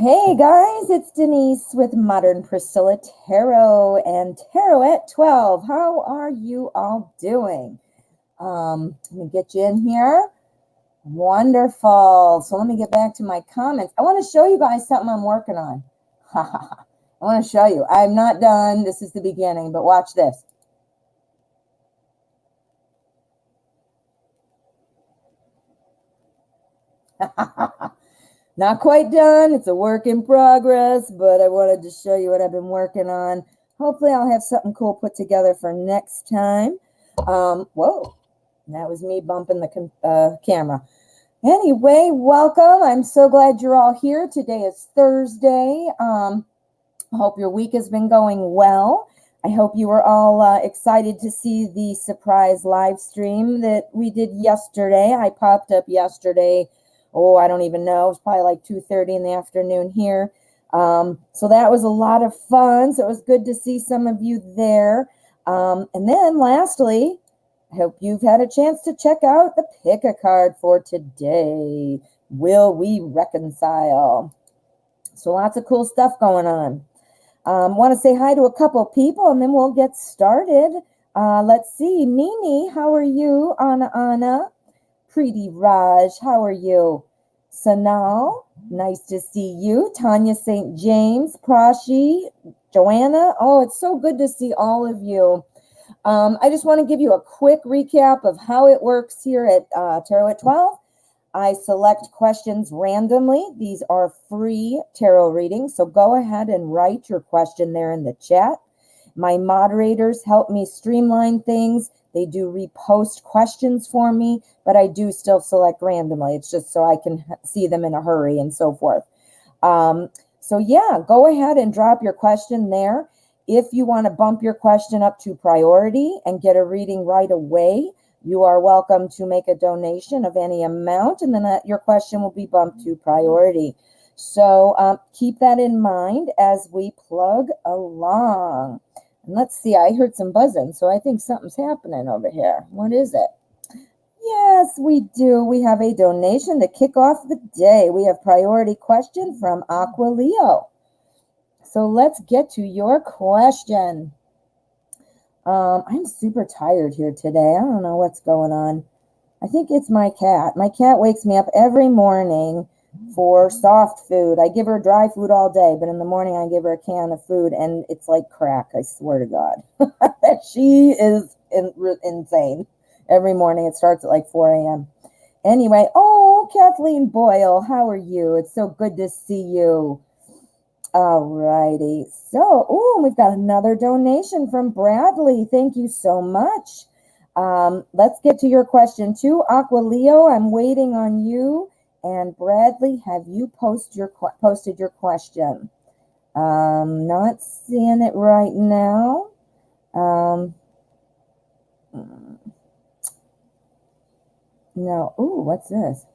Hey guys, it's Denise with Modern Priscilla Tarot and Tarot at 12. How are you all doing? Let me get you in here. Wonderful. So let me get back to my comments. I want to show you guys something I'm working on. I want to show you. I'm not done. This is the beginning, but watch this. Not quite done. It's a work in progress, but I wanted to show you what I've been working on. Hopefully I'll have something cool put together for next time. Whoa, that was me bumping the camera. Anyway, welcome. I'm so glad you're all here. Today is Thursday. I hope your week has been going well. I hope you were all excited to see the surprise live stream that we did yesterday. I popped up yesterday. Oh, I don't even know. It was probably like 2:30 in the afternoon here. So that was a lot of fun. So it was good to see some of you there. And then lastly, I hope you've had a chance to check out the pick a card for today. Will we reconcile? So lots of cool stuff going on. Want to say hi to a couple people and then we'll get started. Let's see. Mimi, how are you? Anna. Preeti Raj, how are you? Sanal, nice to see you. Tanya St. James, Prashi, Joanna. Oh, it's so good to see all of you. I just want to give you a quick recap of how it works here at Tarot at 12. I select questions randomly. These are free tarot readings, so go ahead and write your question there in the chat. My moderators help me streamline things. They do repost questions for me, but I do still select randomly. It's just so I can see them in a hurry and so forth. So yeah, go ahead and drop your question there. If you want to bump your question up to priority and get a reading right away, you are welcome to make a donation of any amount, and then your question will be bumped to priority. So keep that in mind as we plug along. And let's see, I heard some buzzing, so I think something's happening over here. What is it? Yes, we do. We have a donation to kick off the day. We have priority question from Aqua Leo. So let's get to your question. I'm super tired here today. I don't know what's going on. I think it's my cat. My cat wakes me up every morning for soft food. I give her dry food all day, but in the morning I give her a can of food, and it's like crack, I swear to God. She is insane. Every morning it starts at like 4 a.m. Anyway, oh, Kathleen Boyle, how are you? It's so good to see you. All righty. So, we've got another donation from Bradley. Thank you so much. Let's get to your question too. Aqua Leo, I'm waiting on you. And Bradley, have you posted your question? Not seeing it right now. No. Ooh, what's this?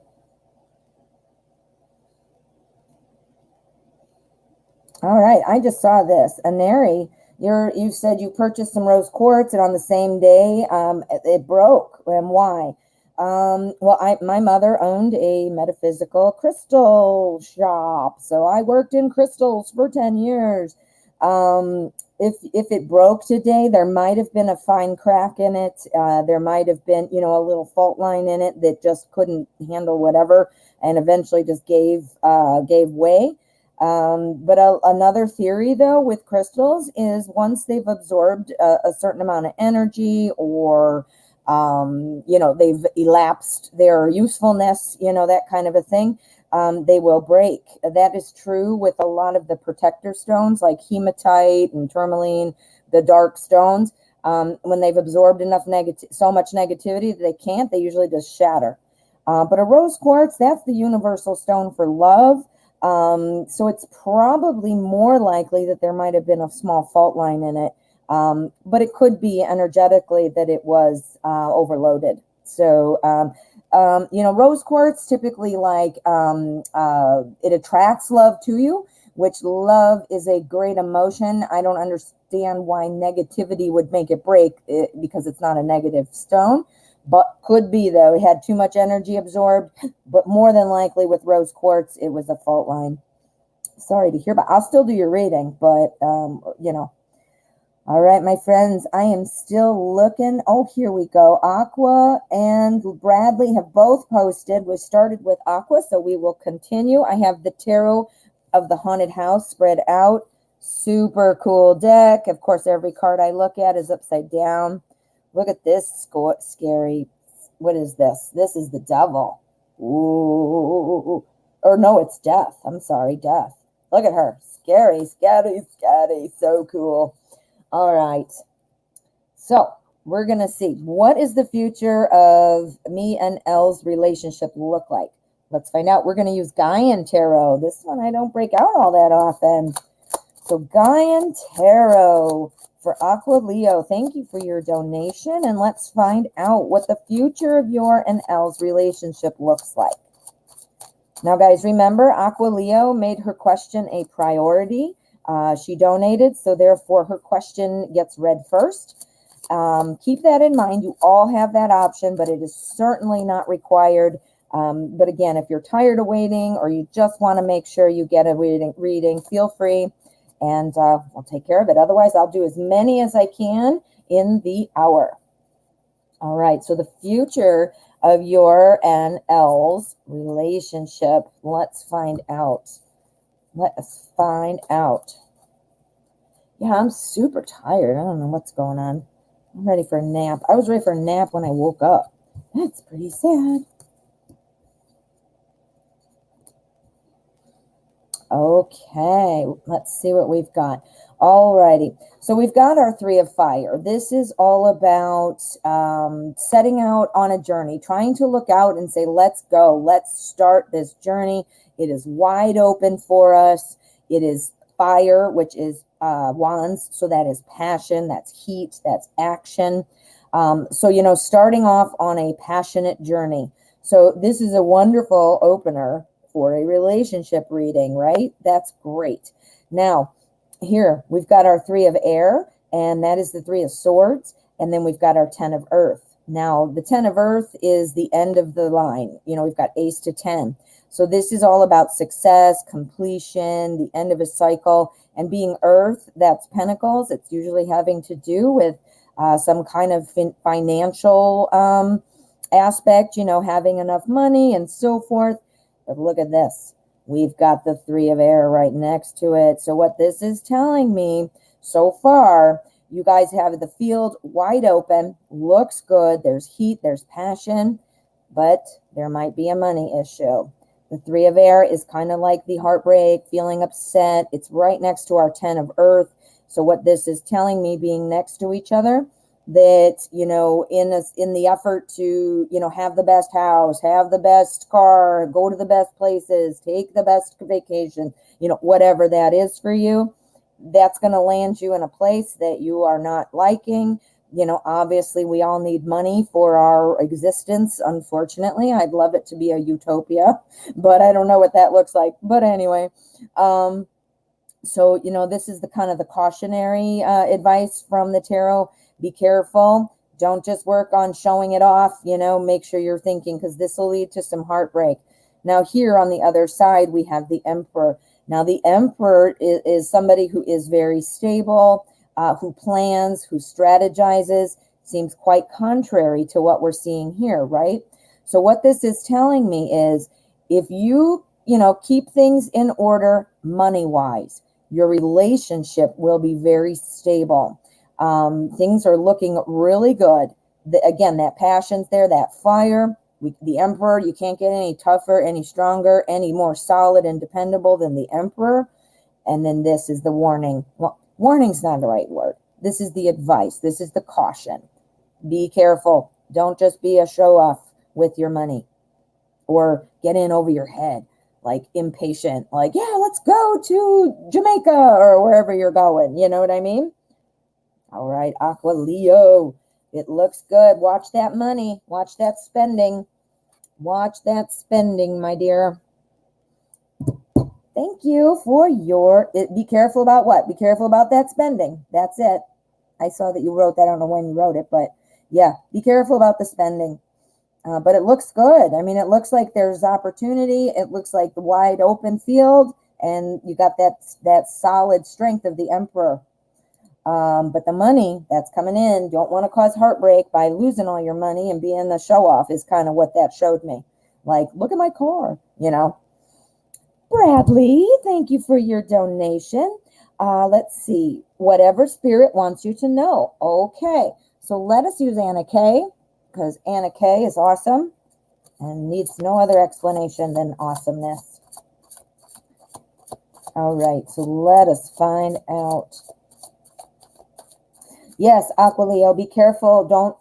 All right, I just saw this. Aneri, you said you purchased some rose quartz, and on the same day, it broke. And why? Well, my mother owned a metaphysical crystal shop, so I worked in crystals for 10 years. If it broke today, there might have been a fine crack in it. There might have been, a little fault line in it that just couldn't handle whatever, and eventually just gave way. But another theory, though, with crystals is once they've absorbed a certain amount of energy, or they've elapsed their usefulness, that kind of a thing, they will break. That is true with a lot of the protector stones like hematite and tourmaline, the dark stones. When they've absorbed enough so much negativity that they usually just shatter. But a rose quartz, that's the universal stone for love. So it's probably more likely that there might have been a small fault line in it. But it could be energetically that it was overloaded. So, rose quartz typically it attracts love to you, which love is a great emotion. I don't understand why negativity would make it break because it's not a negative stone. But could be, though. It had too much energy absorbed. But more than likely with rose quartz, it was a fault line. Sorry to hear, but I'll still do your reading. But, you know, all right, my friends, I am still looking. Oh, here we go. Aqua and Bradley have both posted. We started with Aqua, so we will continue. I have the Tarot of the Haunted House spread out. Super cool deck. Of course, every card I look at is upside down. Look at this scary. What is this? This is the devil. Ooh. Or no, it's death. I'm sorry, death. Look at her. Scary, scary, scary. So cool. All right. So we're going to see, what is the future of me and Elle's relationship look like? Let's find out. We're going to use Gaian Tarot. This one I don't break out all that often. So Gaian Tarot for Aqua Leo. Thank you for your donation. And let's find out what the future of your and Elle's relationship looks like. Now, guys, remember, Aqua Leo made her question a priority. She donated, so therefore her question gets read first. Keep that in mind. You all have that option, but it is certainly not required. But again, if you're tired of waiting or you just want to make sure you get a reading, feel free, and I'll take care of it. Otherwise, I'll do as many as I can in the hour. All right, so the future of your and Elle's relationship. Let's find out. Let us find out. Yeah, I'm super tired. I don't know what's going on. I'm ready for a nap. I was ready for a nap when I woke up. That's pretty sad. Okay, let's see what we've got. Alrighty, so we've got our Three of Fire. This is all about setting out on a journey, trying to look out and say, let's go, let's start this journey. It is wide open for us. It is fire, which is wands, so that is passion, that's heat, that's action. So, you know, starting off on a passionate journey. So this is a wonderful opener for a relationship reading, right? That's great. Now, here we've got our Three of Air, and that is the Three of Swords, and then we've got our Ten of Earth. Now, the Ten of Earth is the end of the line. You know, we've got Ace to 10. So this is all about success, completion, the end of a cycle, and being Earth, that's Pentacles. It's usually having to do with some kind of financial aspect, you know, having enough money and so forth. But look at this. We've got the Three of Air right next to it. So what this is telling me so far, you guys have the field wide open, looks good. There's heat, there's passion, but there might be a money issue. The Three of Air is kind of like the heartbreak, feeling upset. It's right next to our Ten of Earth. So what this is telling me, being next to each other, that, you know, in the effort to, you know, have the best house, have the best car, go to the best places, take the best vacation, you know, whatever that is for you, that's going to land you in a place that you are not liking. You know, obviously we all need money for our existence. Unfortunately, I'd love it to be a utopia, but I don't know what that looks like. But anyway, so, you know, this is the kind of the cautionary advice from the tarot. Be careful. Don't just work on showing it off, you know, make sure you're thinking, because this will lead to some heartbreak. Now here on the other side, we have the Emperor. Now the Emperor is somebody who is very stable, who plans, who strategizes. Seems quite contrary to what we're seeing here, right? So what this is telling me is, if you know, keep things in order money-wise, your relationship will be very stable. Things are looking really good. Again, that passion's there, that fire. The Emperor, you can't get any tougher, any stronger, any more solid and dependable than the Emperor. And then this is the warning. Well, warning's not the right word. This is the advice. This is the caution. Be careful. Don't just be a show-off with your money or get in over your head, like impatient, like, yeah, let's go to Jamaica or wherever you're going. You know what I mean? All right, Aqua Leo, it looks good. Watch that money. Watch that spending. Watch that spending, my dear. Thank you for your, be careful about what? Be careful about that spending. That's it. I saw that you wrote that. I don't know when you wrote it, but yeah, be careful about the spending. But it looks good. I mean, it looks like there's opportunity. It looks like the wide open field, and you got that solid strength of the Emperor. But the money that's coming in, don't want to cause heartbreak by losing all your money and being the show off is kind of what that showed me. Like, look at my car, you know. Bradley, thank you for your donation. Let's see. Whatever spirit wants you to know. Okay, so let us use Anna K, because Anna K is awesome and needs no other explanation than awesomeness. All right, so let us find out. Yes, Aqualeo, be careful. Don't.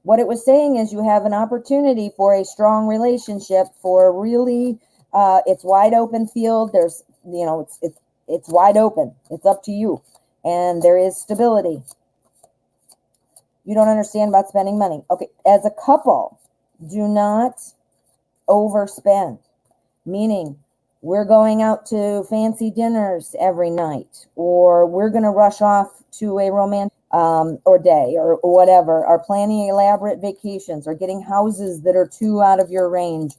What it was saying is you have an opportunity for a strong relationship, for really, it's wide open field. There's, you know, it's wide open. It's up to you, and there is stability. You don't understand about spending money. Okay, as a couple, do not overspend. Meaning, we're going out to fancy dinners every night, or we're going to rush off to a romantic or day or whatever, or planning elaborate vacations, or getting houses that are too out of your range.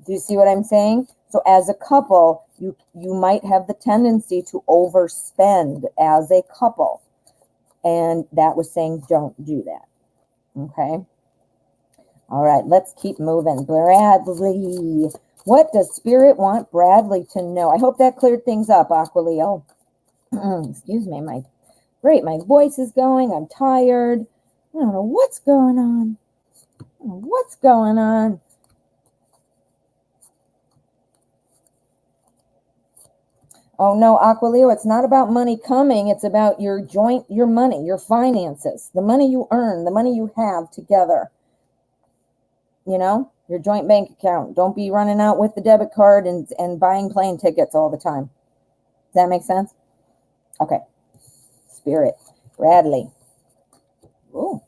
Do you see what I'm saying? So as a couple, you might have the tendency to overspend as a couple. And that was saying don't do that. Okay. All right, let's keep moving. Bradley. What does Spirit want Bradley to know? I hope that cleared things up, Aqualeo. Excuse me, my voice is going. I'm tired. I don't know what's going on. What's going on? Oh no, Aqualeo, it's not about money coming. It's about your money, your finances, the money you earn, the money you have together. You know, your joint bank account. Don't be running out with the debit card and buying plane tickets all the time. Does that make sense? Okay. Spirit. Bradley. Ooh.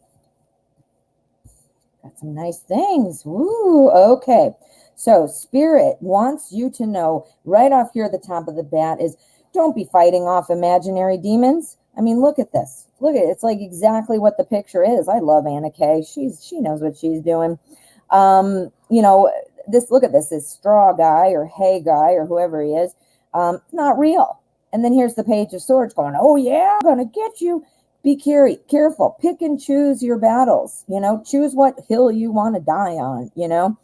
Got some nice things. Ooh, okay. So Spirit wants you to know right off here at the top of the bat is don't be fighting off imaginary demons. I mean, look at this. Look at it. It's like exactly what the picture is. I love Anna Kay. She knows what she's doing. You know, look at this straw guy or hay guy or whoever he is. Not real. And then here's the Page of Swords going, oh yeah, I'm going to get you. Be careful. Pick and choose your battles. You know, choose what hill you want to die on, you know.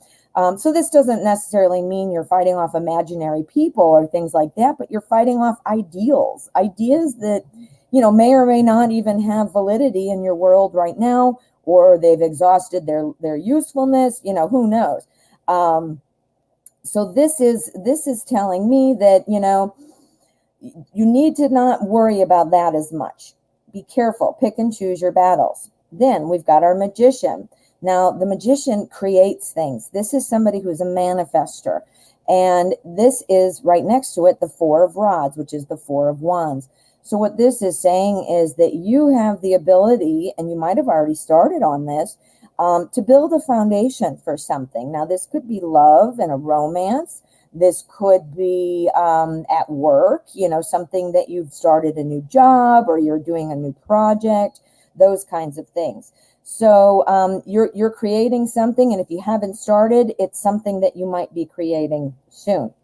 So this doesn't necessarily mean you're fighting off imaginary people or things like that, but you're fighting off ideals that, you know, may or may not even have validity in your world right now, or they've exhausted their usefulness, you know, who knows. So this is telling me that, you know, you need to not worry about that as much. Be careful, pick and choose your battles. Then we've got our Magician. Now, the Magician creates things. This is somebody who's a manifester. And this is right next to it, the Four of Rods, which is the Four of Wands. So what this is saying is that you have the ability, and you might have already started on this, to build a foundation for something. Now, this could be love and a romance. This could be at work, you know, something that you've started a new job or you're doing a new project, those kinds of things. So you're creating something, and if you haven't started, it's something that you might be creating soon.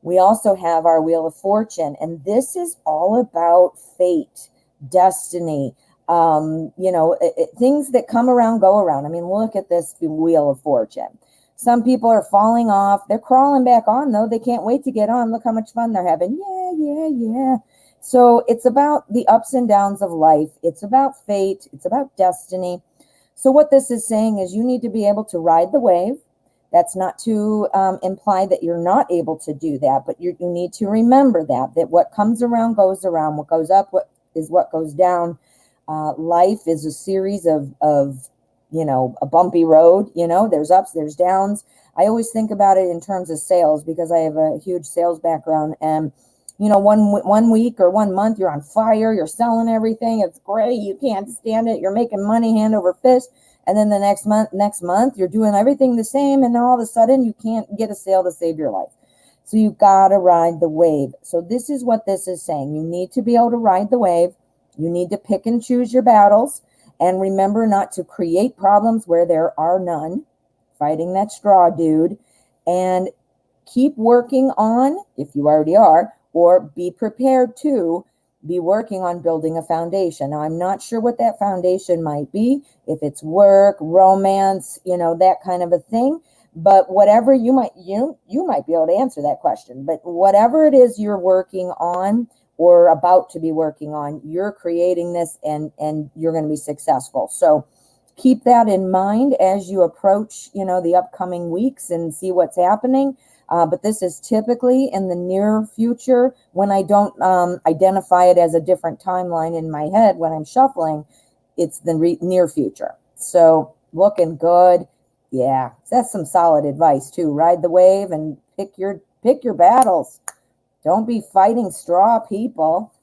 We also have our Wheel of Fortune, and this is all about fate, destiny, you know, things that come around, go around. I mean, look at this Wheel of Fortune. Some people are falling off. They're crawling back on, though. They can't wait to get on. Look how much fun they're having. Yeah. So it's about the ups and downs of life. It's about fate. It's about destiny. So what this is saying is you need to be able to ride the wave. That's not to imply that you're not able to do that, but you need to remember that what comes around goes around. What goes up what goes down. Life is a series of you know, a bumpy road. You know, there's ups, there's downs. I always think about it in terms of sales because I have a huge sales background. And, you know, one week or 1 month, you're on fire. You're selling everything. It's great. You can't stand it. You're making money hand over fist. And then the next month, you're doing everything the same. And then all of a sudden, you can't get a sale to save your life. So you got to ride the wave. So this is what this is saying. You need to be able to ride the wave. You need to pick and choose your battles. And remember not to create problems where there are none. Fighting that straw dude. And keep working on, if you already are, or be prepared to be working on building a foundation. Now, I'm not sure what that foundation might be, if it's work, romance, that kind of a thing. But whatever you might be able to answer that question. But whatever it is you're working on or about to be working on, you're creating this and you're going to be successful. So keep that in mind as you approach, the upcoming weeks and see what's happening. But this is typically in the near future when I don't identify it as a different timeline in my head when I'm shuffling. It's the near future. So looking good. Yeah, that's some solid advice too. Ride the wave and pick your battles. Don't be fighting straw people.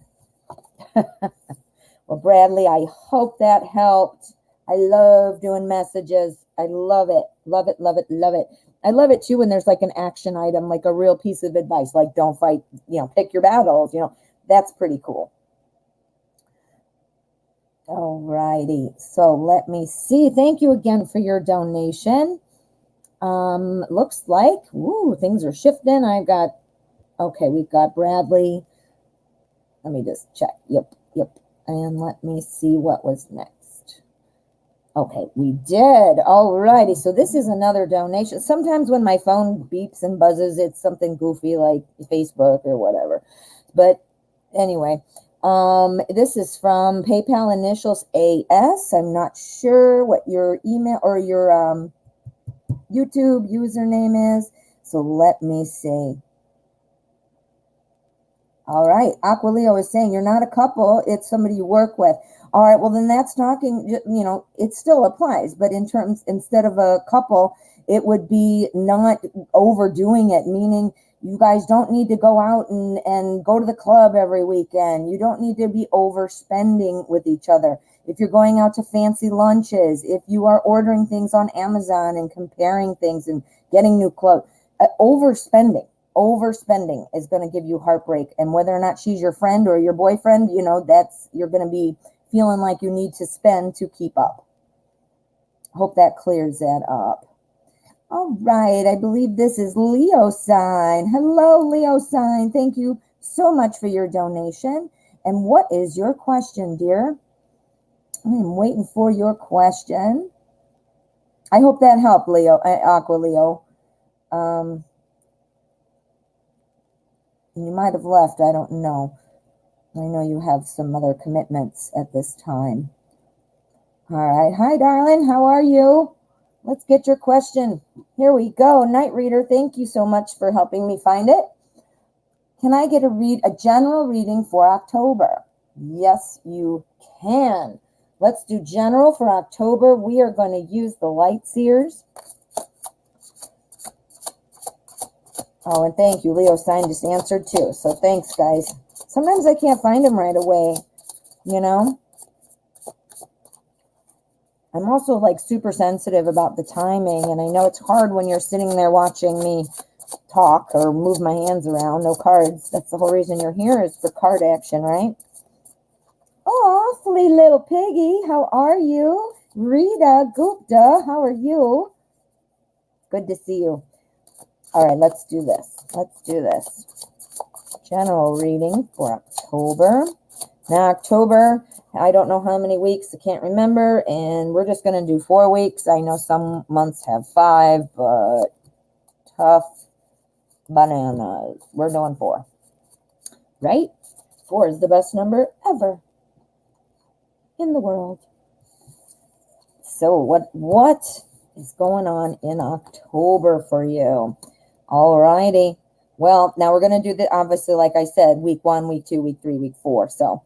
Well, Bradley, I hope that helped. I love doing messages. I love it. Love it, love it, love it. I love it too when there's like an action item, like a real piece of advice, like don't fight, pick your battles, that's pretty cool. All righty. So let me see. Thank you again for your donation. Looks like, things are shifting. We've got Bradley. Let me just check. Yep. And let me see what was next. Okay, we did. All righty. So this is another donation. Sometimes when my phone beeps and buzzes, it's something goofy like Facebook or whatever. But anyway, this is from PayPal initials AS. I'm not sure what your email or your YouTube username is. So let me see. All right. Aquileo is saying you're not a couple. It's somebody you work with. All right. Well, then that's talking, it still applies. But instead of a couple, it would be not overdoing it, meaning you guys don't need to go out and go to the club every weekend. You don't need to be overspending with each other. If you're going out to fancy lunches, if you are ordering things on Amazon and comparing things and getting new clothes, overspending is going to give you heartbreak. And whether or not she's your friend or your boyfriend, you're going to be feeling like you need to spend to keep up. Hope that clears that up. All right, I believe this is Leo sign. Hello, Leo sign. Thank you so much for your donation. And what is your question, dear? I'm waiting for your question. I hope that helped, Leo, Aqua Leo. You might have left. I don't know. I know you have some other commitments at this time. All right. Hi, darling. How are you? Let's get your question. Here we go. Night reader, thank you so much for helping me find it. Can I get a general reading for October? Yes, you can. Let's do general for October. We are going to use the light seers. Oh, and thank you. Leo sign just answered too. So thanks, guys. Sometimes I can't find them right away, I'm also like super sensitive about the timing, and I know it's hard when you're sitting there watching me talk or move my hands around. No cards. That's the whole reason you're here, is for card action, right? Oh, awfully little piggy. How are you? Rita Gupta, how are you? Good to see you. All right, let's do this. General reading for October. Now, October, I don't know how many weeks. I can't remember. And we're just going to do 4 weeks. I know some months have 5, but tough bananas. We're doing 4. Right? 4 is the best number ever in the world. So what is going on in October for you? All righty. Well, now we're going to do the, obviously, like I said, week 1, week 2, week 3, week 4. So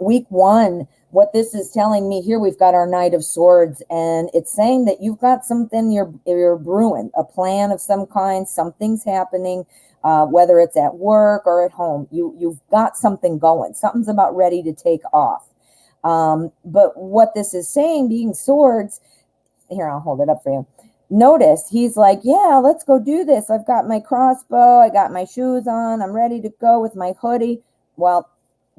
week 1, what this is telling me here, we've got our Knight of Swords, and it's saying that you've got something you're brewing, a plan of some kind. Something's happening, whether it's at work or at home. You've got something going. Something's about ready to take off. But what this is saying, being swords, here, I'll hold it up for you. Notice he's like, yeah, let's go do this. I've got my crossbow. I got my shoes on. I'm ready to go with my hoodie. Well,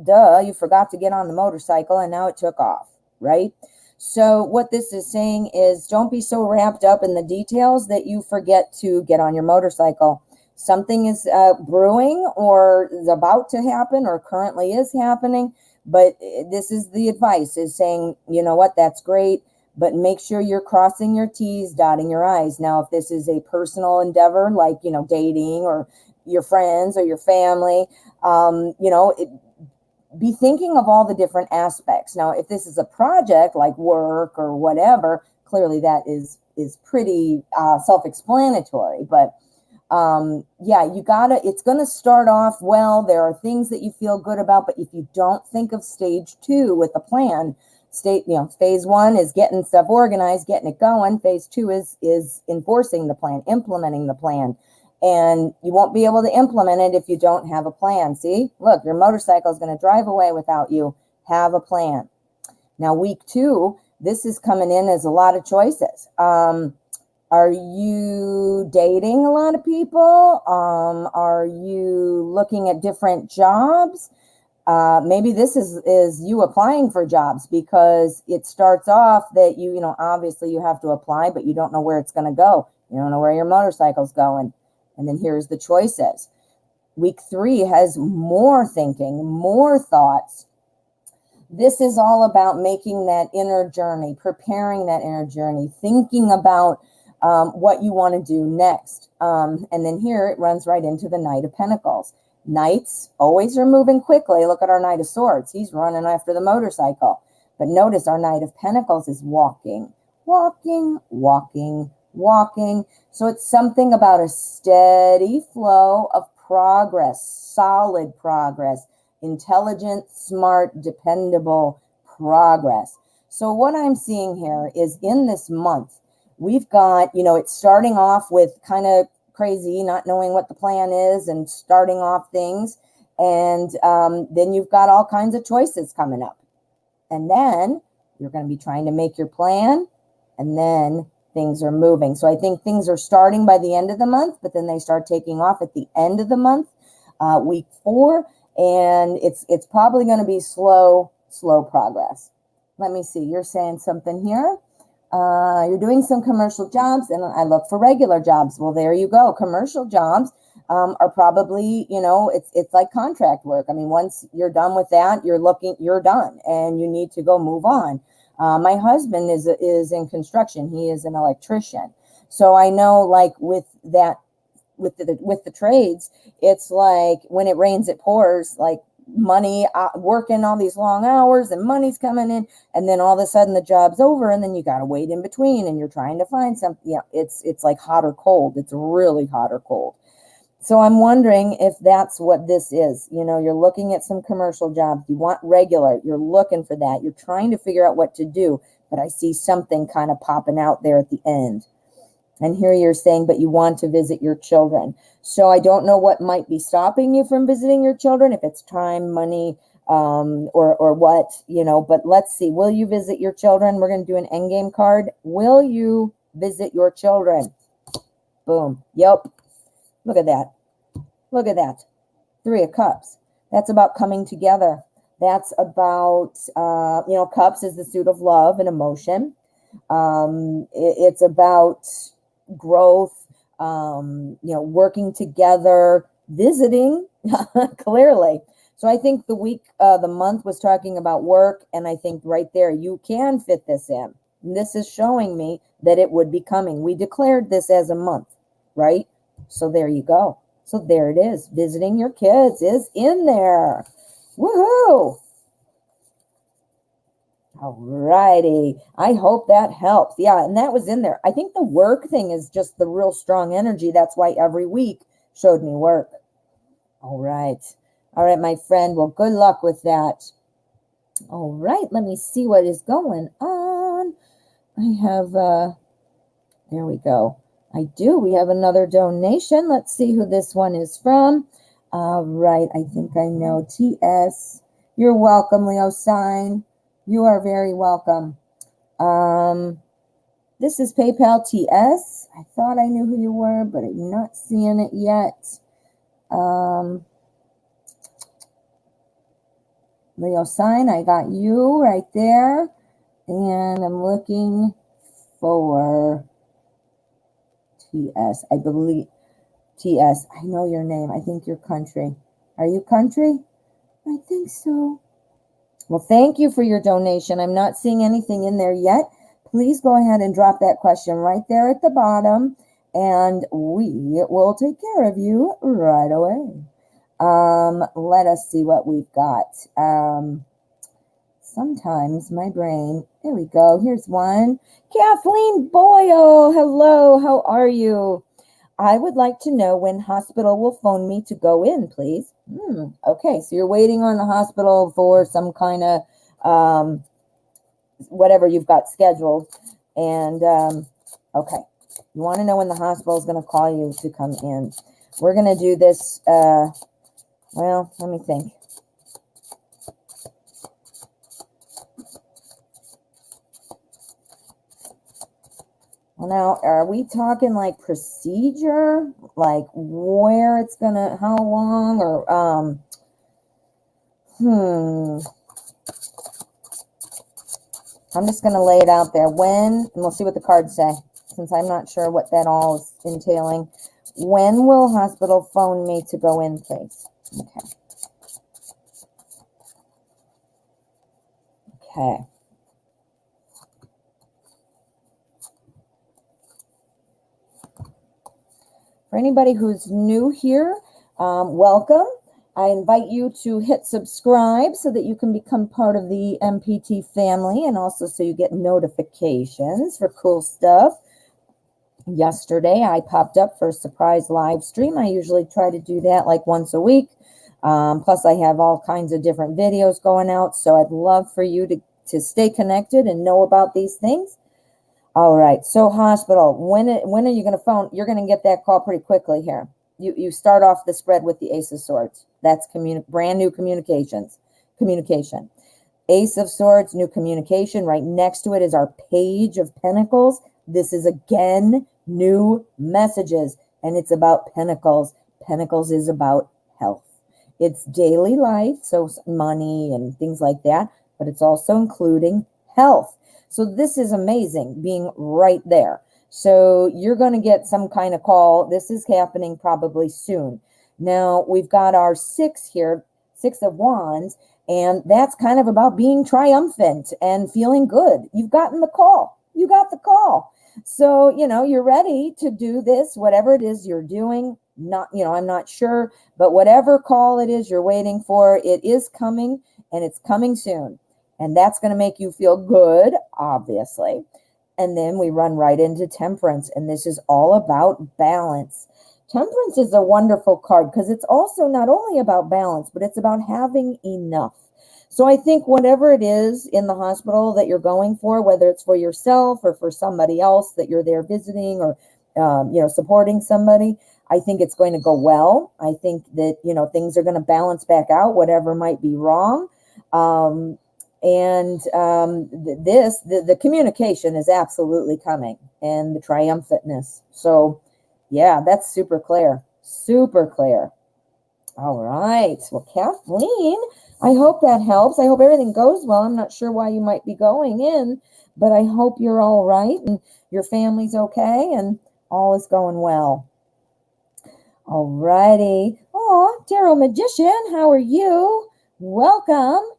duh, you forgot to get on the motorcycle and now it took off, right? So what this is saying is don't be so wrapped up in the details that you forget to get on your motorcycle. something is brewing or is about to happen or currently is happening. But this is the advice, is saying, you know what, that's great, but make sure you're crossing your T's, dotting your I's. Now, if this is a personal endeavor, like, you know, dating or your friends or your family, you know, be thinking of all the different aspects. Now, if this is a project like work or whatever, clearly that is pretty self-explanatory. But yeah, it's going to start off well. There are things that you feel good about, but if you don't think of stage 2 with the plan, phase 1 is getting stuff organized, getting it going. Phase 2 is enforcing the plan, implementing the plan. And you won't be able to implement it if you don't have a plan. See, look, your motorcycle is going to drive away without you. Have a plan. Now, week 2, this is coming in as a lot of choices. Are you dating a lot of people? Are you looking at different jobs? Maybe this is you applying for jobs, because it starts off that you know, obviously you have to apply, but you don't know where it's going to go. You don't know where your motorcycle's going. And then here's the choices. Week 3 has more thinking, more thoughts. This is all about making that inner journey, preparing that inner journey, thinking about what you want to do next. And then here it runs right into the Knight of Pentacles. Knights always are moving quickly. Look at our Knight of Swords. He's running after the motorcycle. But notice our Knight of Pentacles is walking, walking, walking, walking. So it's something about a steady flow of progress, solid progress, intelligent, smart, dependable progress. So what I'm seeing here is, in this month, we've got, you know, it's starting off with kind of crazy, not knowing what the plan is and starting off things. And then you've got all kinds of choices coming up. And then you're going to be trying to make your plan, and then things are moving. So I think things are starting by the end of the month, but then they start taking off at the end of the month, week 4. And it's probably going to be slow progress. Let me see. You're saying something here. You're doing some commercial jobs, and I look for regular jobs. Well, there you go. Commercial jobs are probably, you know, it's like contract work. I mean, once you're done with that, you're done, and you need to go move on. My husband is in construction. He is an electrician. So I know, like, with the trades, it's like when it rains, it pours, like money, working all these long hours and money's coming in, and then all of a sudden the job's over, and then you got to wait in between, and you're trying to find something. Yeah, it's like hot or cold. It's really hot or cold. So I'm wondering if that's what this is. You know, you're looking at some commercial jobs. You want regular. You're looking for that. You're trying to figure out what to do, but I see something kind of popping out there at the end. And here you're saying, but you want to visit your children. So I don't know what might be stopping you from visiting your children, if it's time, money, or what, you know, but let's see. Will you visit your children? We're going to do an endgame card. Will you visit your children? Boom. Yep. Look at that. Look at that. 3 of Cups. That's about coming together. That's about, you know, Cups is the suit of love and emotion. It's about growth, you know, working together, visiting, clearly. So I think the month was talking about work, and I think right there you can fit this in. And this is showing me that it would be coming. We declared this as a month, right? So there you go. So there it is. Visiting your kids is in there. Woohoo! All righty. I hope that helps. Yeah, and that was in there. I think the work thing is just the real strong energy. That's why every week showed me work. All right. All right, my friend. Well, good luck with that. All right. Let me see what is going on. I have, there we go. I do. We have another donation. Let's see who this one is from. All right. I think I know. TS. You're welcome, Leo sign. You are very welcome. This is PayPal TS. I thought I knew who you were, but I'm not seeing it yet. Leo sign, I got you right there. And I'm looking for TS. I believe TS. I know your name. I think you're country. Are you country? I think so. Well, thank you for your donation. I'm not seeing anything in there yet. Please go ahead and drop that question right there at the bottom, and we will take care of you right away. Let us see what we've got. Sometimes my brain, there we go. Here's one. Kathleen Boyle. Hello, how are you? I would like to know when hospital will phone me to go in, please. Okay, so you're waiting on the hospital for some kind of whatever you've got scheduled. And okay, you want to know when the hospital is going to call you to come in. We're going to do this, well, let me think. Well, now, are we talking like procedure, like where it's gonna, how long, or I'm just gonna lay it out there. When, and we'll see what the cards say, since I'm not sure what that all is entailing. When will hospital phone me to go in, please? Okay. Okay. For anybody who's new here, welcome. I invite you to hit subscribe so that you can become part of the MPT family, and also so you get notifications for cool stuff. Yesterday, I popped up for a surprise live stream. I usually try to do that like once a week. Plus, I have all kinds of different videos going out, so I'd love for you to stay connected and know about these things. All right, so hospital, when are you going to phone? You're going to get that call pretty quickly here. You start off the spread with the Ace of Swords. That's brand new communication. Ace of Swords, new communication. Right next to it is our Page of Pentacles. This is, again, new messages, and it's about Pentacles. Pentacles is about health. It's daily life, so money and things like that, but it's also including health. So this is amazing, being right there. So you're going to get some kind of call. This is happening probably soon. Now, we've got our 6 here, 6 of Wands, and that's kind of about being triumphant and feeling good. You've gotten the call. You got the call. So, you're ready to do this, whatever it is you're doing. I'm not sure, but whatever call it is you're waiting for, it is coming, and it's coming soon. And that's going to make you feel good, obviously. And then we run right into Temperance, and this is all about balance. Temperance is a wonderful card because it's also not only about balance, but it's about having enough. So I think whatever it is in the hospital that you're going for, whether it's for yourself or for somebody else that you're there visiting or, supporting somebody, I think it's going to go well. I think that, things are going to balance back out, whatever might be wrong. The communication is absolutely coming, and the triumphantness. So, yeah, that's super clear. Super clear. All right. Well, Kathleen, I hope that helps. I hope everything goes well. I'm not sure why you might be going in, but I hope you're all right and your family's okay and all is going well. All righty. Oh, Tarot Magician, how are you? Welcome.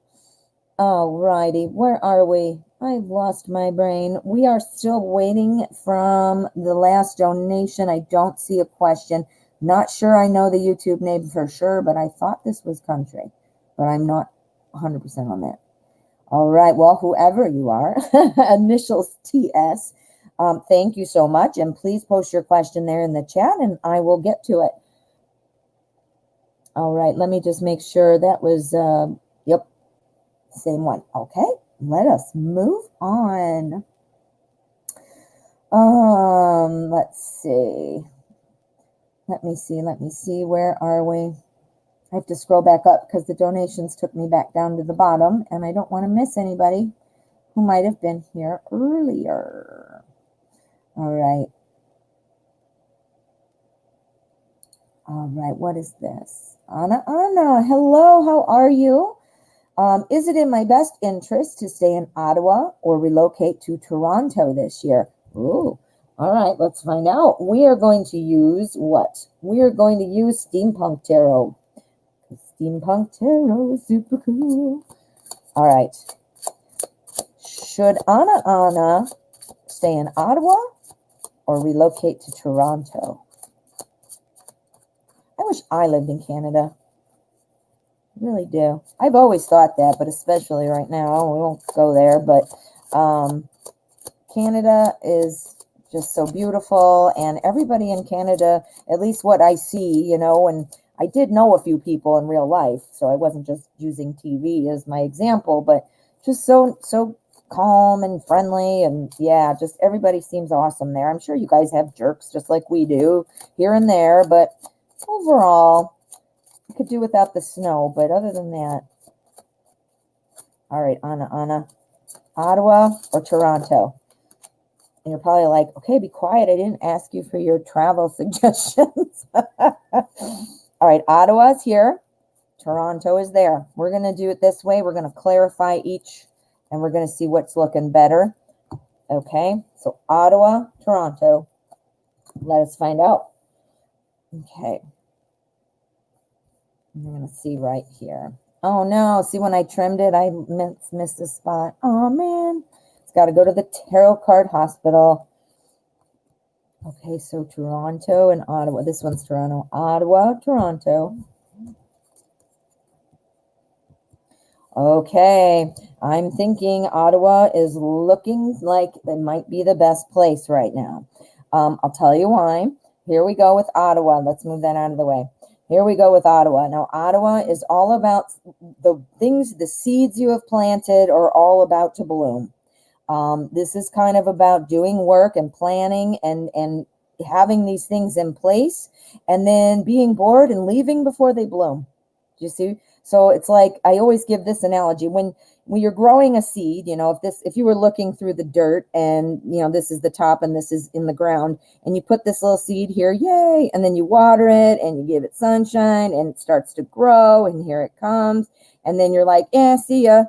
All righty, where are we? I've lost my brain. We are still waiting from the last donation. I don't see a question. Not sure I know the YouTube name for sure, but I thought this was country, but I'm not 100% on that. All right, well, whoever you are, initials TS, thank you so much, and please post your question there in the chat, and I will get to it. All right, let me just make sure that was, yep. Same one. Okay, let us move on. Let's see. Let me see. Where are we? I have to scroll back up because the donations took me back down to the bottom, and I don't want to miss anybody who might have been here earlier. All right. All right, what is this? Anna, hello, how are you? Is it in my best interest to stay in Ottawa or relocate to Toronto this year? Ooh, All right, let's find out. We are going to use what? We are going to use Steampunk Tarot. Steampunk Tarot is super cool. All right. Should Anna stay in Ottawa or relocate to Toronto? I wish I lived in Canada. I really do. I've always thought that, but especially right now, we won't go there. But Canada is just so beautiful, and everybody in Canada, at least what I see, and I did know a few people in real life, so I wasn't just using TV as my example, but just so calm and friendly, and yeah, just everybody seems awesome there. I'm sure you guys have jerks just like we do here and there, but overall, you could do without the snow. But other than that, all right, Anna, Ottawa or Toronto? And you're probably like, okay, be quiet. I didn't ask you for your travel suggestions. All right, Ottawa's here. Toronto is there. We're going to do it this way. We're going to clarify each, and we're going to see what's looking better. Okay, so Ottawa, Toronto. Let us find out. Okay. I'm going to see right here. Oh, no. See, when I trimmed it, I missed a spot. Oh, man. Got to go to the Tarot Card Hospital. Okay, so Toronto and Ottawa. This one's Toronto. Ottawa, Toronto. Okay, I'm thinking Ottawa is looking like it might be the best place right now. I'll tell you why. Here we go with Ottawa. Let's move that out of the way. Here we go with Ottawa. Now, Ottawa is all about the things, the seeds you have planted are all about to bloom. This is kind of about doing work and planning and having these things in place and then being bored and leaving before they bloom. Do you see? So it's like, I always give this analogy when you're growing a seed, if you were looking through the dirt and, this is the top and this is in the ground and you put this little seed here, yay. And then you water it and you give it sunshine and it starts to grow and here it comes. And then you're like, see ya.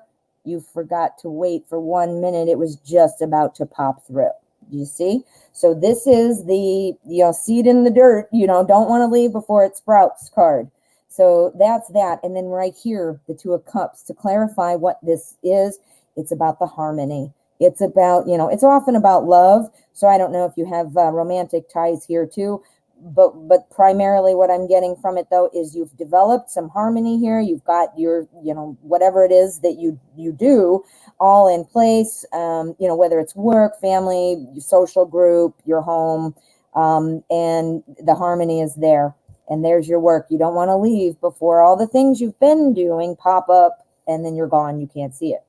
You forgot to wait for 1 minute. It was just about to pop through. You see? So this is the, seed in the dirt, don't want to leave before it sprouts card. So that's that. And then right here, the Two of Cups, to clarify what this is, it's about the harmony. It's about, it's often about love. So I don't know if you have romantic ties here too. But primarily what I'm getting from it, though, is you've developed some harmony here. You've got your, whatever it is that you do all in place, whether it's work, family, social group, your home, and the harmony is there. And there's your work. You don't want to leave before all the things you've been doing pop up and then you're gone. You can't see it.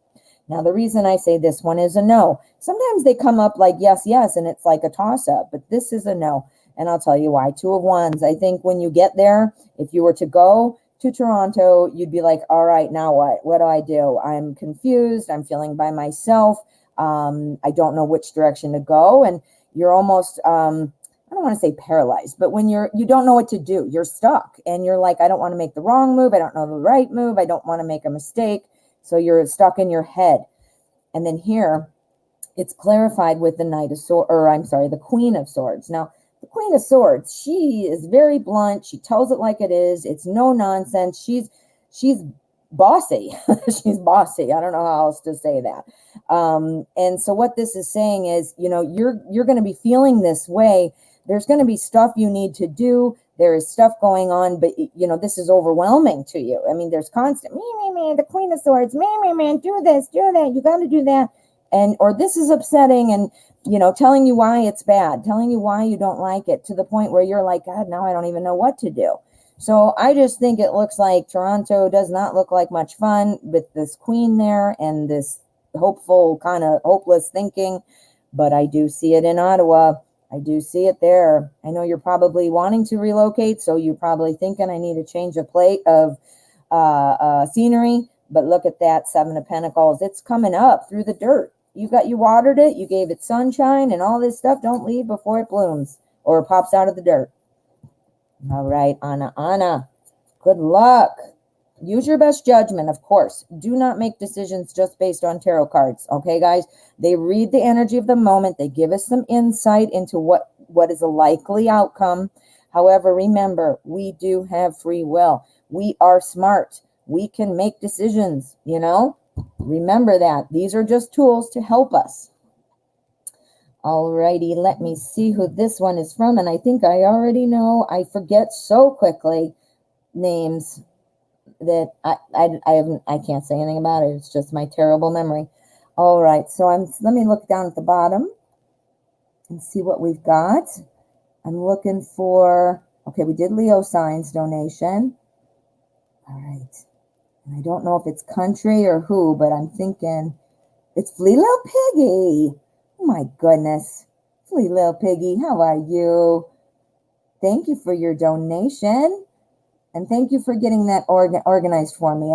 Now, the reason I say this one is a no. Sometimes they come up like yes, yes, and it's like a toss-up. But this is a no. And I'll tell you why. Two of Wands. I think when you get there, if you were to go to Toronto, you'd be like, all right, now what? What do I do? I'm confused. I'm feeling by myself. I don't know which direction to go. And you're almost, I don't want to say paralyzed, but when you don't know what to do, you're stuck. And you're like, I don't want to make the wrong move. I don't know the right move. I don't want to make a mistake. So you're stuck in your head. And then here, it's clarified with the Knight of Swords, or I'm sorry, the Queen of Swords. Now, the Queen of Swords, she is very blunt. She tells it like it is. It's no nonsense. She's bossy. She's bossy. I don't know how else to say that. And so what this is saying is, you're going to be feeling this way. There's going to be stuff you need to do. There is stuff going on, but this is overwhelming to you. I mean, there's constant me, the Queen of Swords, me, do this, do that. You got to do that. Or this is upsetting and, telling you why it's bad, telling you why you don't like it, to the point where you're like, God, now I don't even know what to do. So I just think it looks like Toronto does not look like much fun with this queen there and this hopeful, kind of hopeless thinking. But I do see it in Ottawa. I do see it there. I know you're probably wanting to relocate, so you're probably thinking I need a change of plate of scenery. But look at that, Seven of Pentacles. It's coming up through the dirt. You watered it, you gave it sunshine and all this stuff. Don't leave before it blooms or pops out of the dirt. All right, Anna. Good luck. Use your best judgment, of course. Do not make decisions just based on tarot cards. Okay, guys? They read the energy of the moment. They give us some insight into what is a likely outcome. However, remember, we do have free will. We are smart. We can make decisions, you know? Remember that. These are just tools to help us. Alrighty, let me see who this one is from. And I think I already know. I forget so quickly names that I can't say anything about it. It's just my terrible memory. All right, so let me look down at the bottom and see what we've got. I'm looking for, okay, we did Leo signs donation. All right, and I don't know if it's country or who, but I'm thinking it's Flea Little Piggy. Oh my goodness, Flea Little Piggy, how are you? Thank you for your donation. And thank you for getting that organized for me.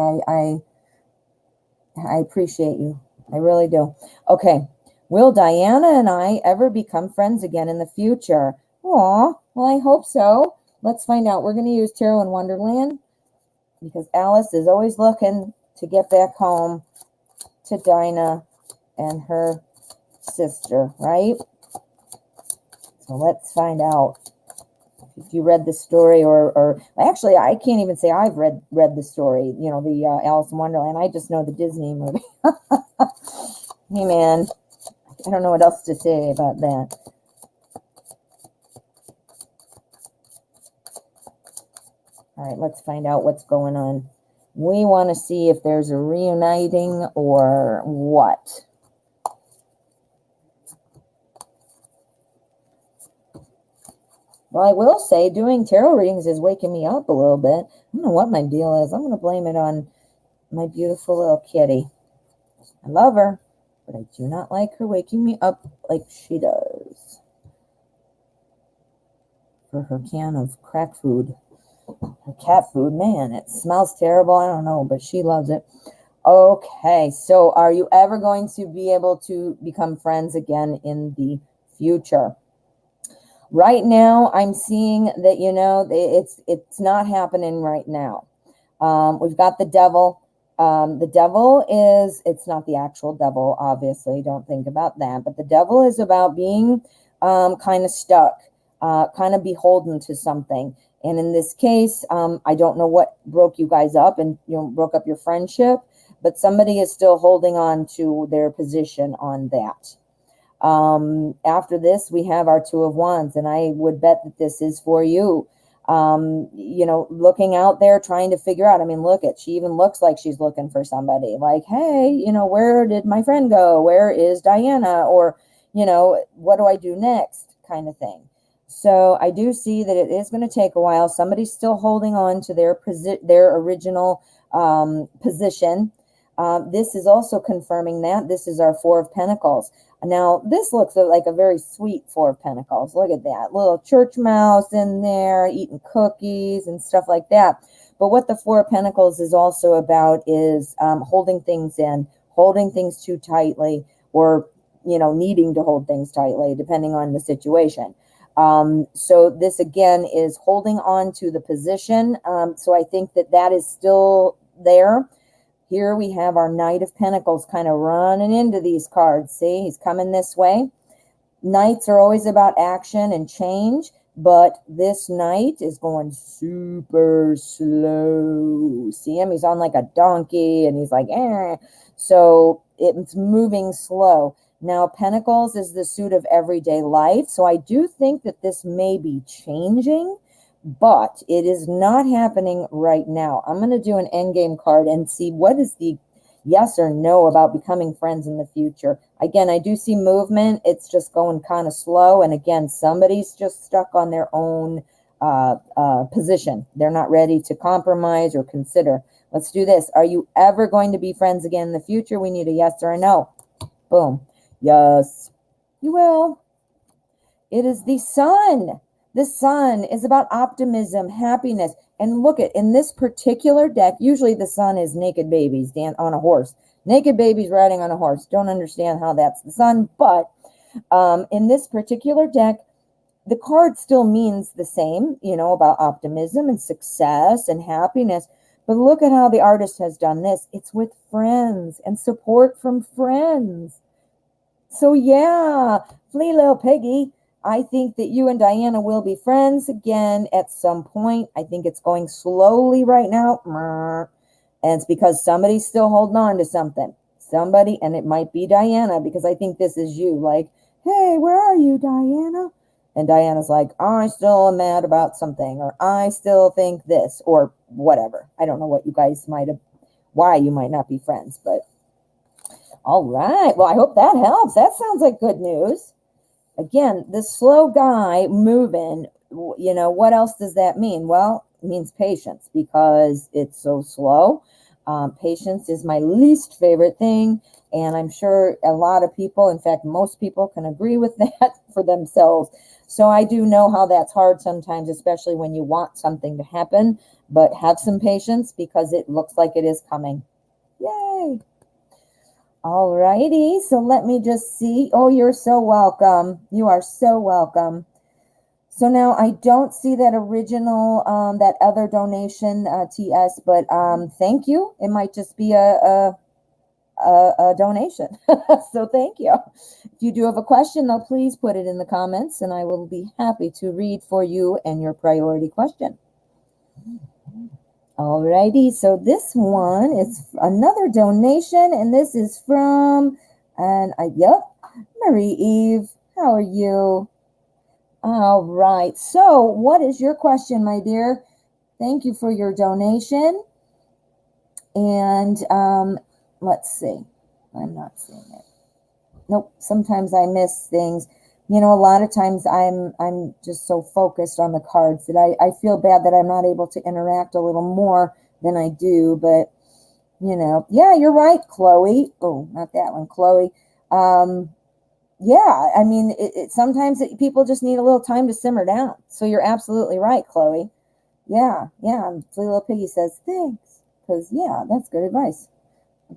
I appreciate you. I really do. Okay. Will Diana and I ever become friends again in the future? Aw, well, I hope so. Let's find out. We're going to use Tarot in Wonderland because Alice is always looking to get back home to Dinah and her sister, right? So let's find out. If you read the story, or actually, I can't even say I've read the story. You know, the Alice in Wonderland. I just know the Disney movie. Hey, man, I don't know what else to say about that. All right, let's find out what's going on. We want to see if there's a reuniting or what. Well, I will say doing tarot readings is waking me up a little bit. I don't know what my deal is. I'm going to blame it on my beautiful little kitty. I love her, but I do not like her waking me up like she does. For her can of crack food. Her cat food, man, it smells terrible. I don't know, but she loves it. Okay, so are you ever going to be able to become friends again in the future? Right now, I'm seeing that, you know, it's not happening right now. We've got the devil. The devil it's not the actual devil, obviously. Don't think about that. But the devil is about being kind of stuck, kind of beholden to something. And in this case, I don't know what broke you guys up and, you know, broke up your friendship, but somebody is still holding on to their position on that. After this, we have our Two of Wands, and I would bet that this is for you. You know, looking out there, trying to figure out, I mean, she even looks like she's looking for somebody like, hey, you know, where did my friend go? Where is Diana? Or, you know, what do I do next kind of thing. So I do see that it is going to take a while. Somebody's still holding on to their original position. This is also confirming that. This is our Four of Pentacles. Now, this looks like a very sweet Four of Pentacles. Look at that. Little church mouse in there, eating cookies and stuff like that. But what the Four of Pentacles is also about is holding things in, holding things too tightly, or, you know, needing to hold things tightly, depending on the situation. So this, again, is holding on to the position. So I think that is still there. Here we have our Knight of Pentacles kind of running into these cards. See, he's coming this way. Knights are always about action and change, but this knight is going super slow. See him? He's on like a donkey, and he's like, eh. So it's moving slow. Now, Pentacles is the suit of everyday life, so I do think that this may be changing, but it is not happening right now. I'm going to do an endgame card and see what is the yes or no about becoming friends in the future. Again, I do see movement. It's just going kind of slow. And again, somebody's just stuck on their own position. They're not ready to compromise or consider. Let's do this. Are you ever going to be friends again in the future? We need a yes or a no. Boom. Yes, you will. It is the Sun. The Sun is about optimism, happiness. And look at, in this particular deck, usually the Sun is naked babies on a horse. Naked babies riding on a horse. Don't understand how that's the Sun. But in this particular deck, the card still means the same, you know, about optimism and success and happiness. But look at how the artist has done this. It's with friends and support from friends. So yeah, Flea Little Piggy, I think that you and Diana will be friends again at some point. I think it's going slowly right now. And it's because somebody's still holding on to something. Somebody, and it might be Diana, because I think this is you. Like, hey, where are you, Diana? And Diana's like, I still am mad about something, or I still think this, or whatever. I don't know what you guys might have, why you might not be friends, but all right. Well, I hope that helps. That sounds like good news. Again, the slow guy moving, you know, what else does that mean? Well, it means patience, because it's so slow. Patience is my least favorite thing. And I'm sure a lot of people, in fact, most people can agree with that for themselves. So I do know how that's hard sometimes, especially when you want something to happen, but have some patience, because it looks like it is coming. Yay. All righty, so let me just see. Oh, you're so welcome. You are so welcome. So now I don't see that original, that other donation, TS, but thank you. It might just be a donation. So thank you. If you do have a question, though, please put it in the comments, and I will be happy to read for you and your priority question. Alrighty, so this one is another donation, and this is from, yep, Marie Eve. How are you? All right, so what is your question, my dear? Thank you for your donation. And let's see. I'm not seeing it. Nope, sometimes I miss things. You know, a lot of times I'm just so focused on the cards that I feel bad that I'm not able to interact a little more than I do. But, you know, yeah, you're right, Chloe. Oh, not that one, Chloe. Yeah, I mean, sometimes people just need a little time to simmer down. So you're absolutely right, Chloe. Yeah. And Flea Little Piggy says, thanks. Because, yeah, that's good advice.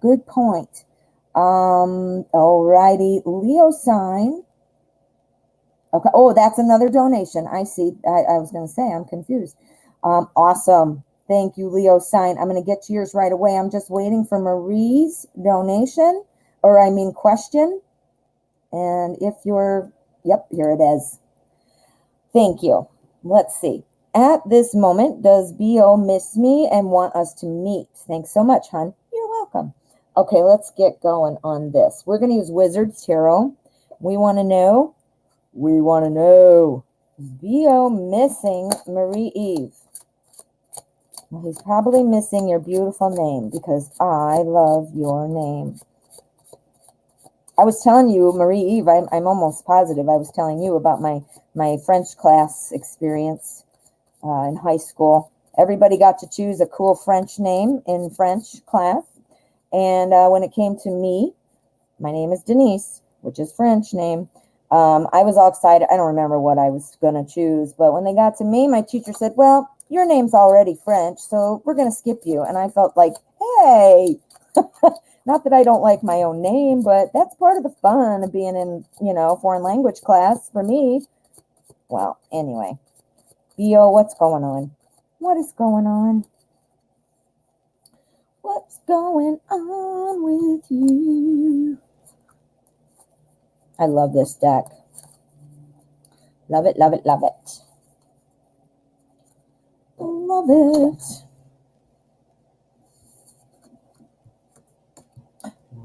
Good point. Alrighty, Leo sign. Okay. Oh, that's another donation. I see. I was going to say, I'm confused. Awesome. Thank you, Leo sign. I'm going to get to yours right away. I'm just waiting for Marie's donation, or I mean question. And if you're, yep, here it is. Thank you. Let's see. At this moment, does BO miss me and want us to meet? Thanks so much, hon. You're welcome. Okay, let's get going on this. We're going to use Wizard's Tarot. We want to know, is BO missing Marie Eve? Well, he's probably missing your beautiful name, because I love your name. I was telling you, Marie Eve, I'm almost positive I was telling you about my French class experience in high school. Everybody got to choose a cool French name in French class. And when it came to me, my name is Denise, which is French name. I was all excited. I don't remember what I was going to choose. But when they got to me, my teacher said, well, your name's already French, so we're going to skip you. And I felt like, hey, not that I don't like my own name, but that's part of the fun of being in, you know, foreign language class for me. Well, anyway, BO, what's going on? What is going on? What's going on with you? I love this deck. Love it, love it, love it. Love it.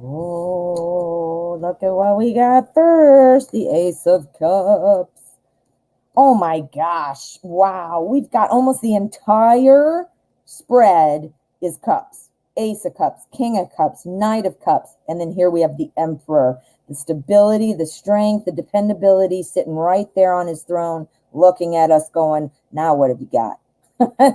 Oh, look at what we got first. The Ace of Cups. Oh my gosh. Wow. We've got almost the entire spread is cups. Ace of Cups, King of Cups, Knight of Cups. And then here we have the Emperor. The stability, the strength, the dependability sitting right there on his throne, looking at us going, now what have you got?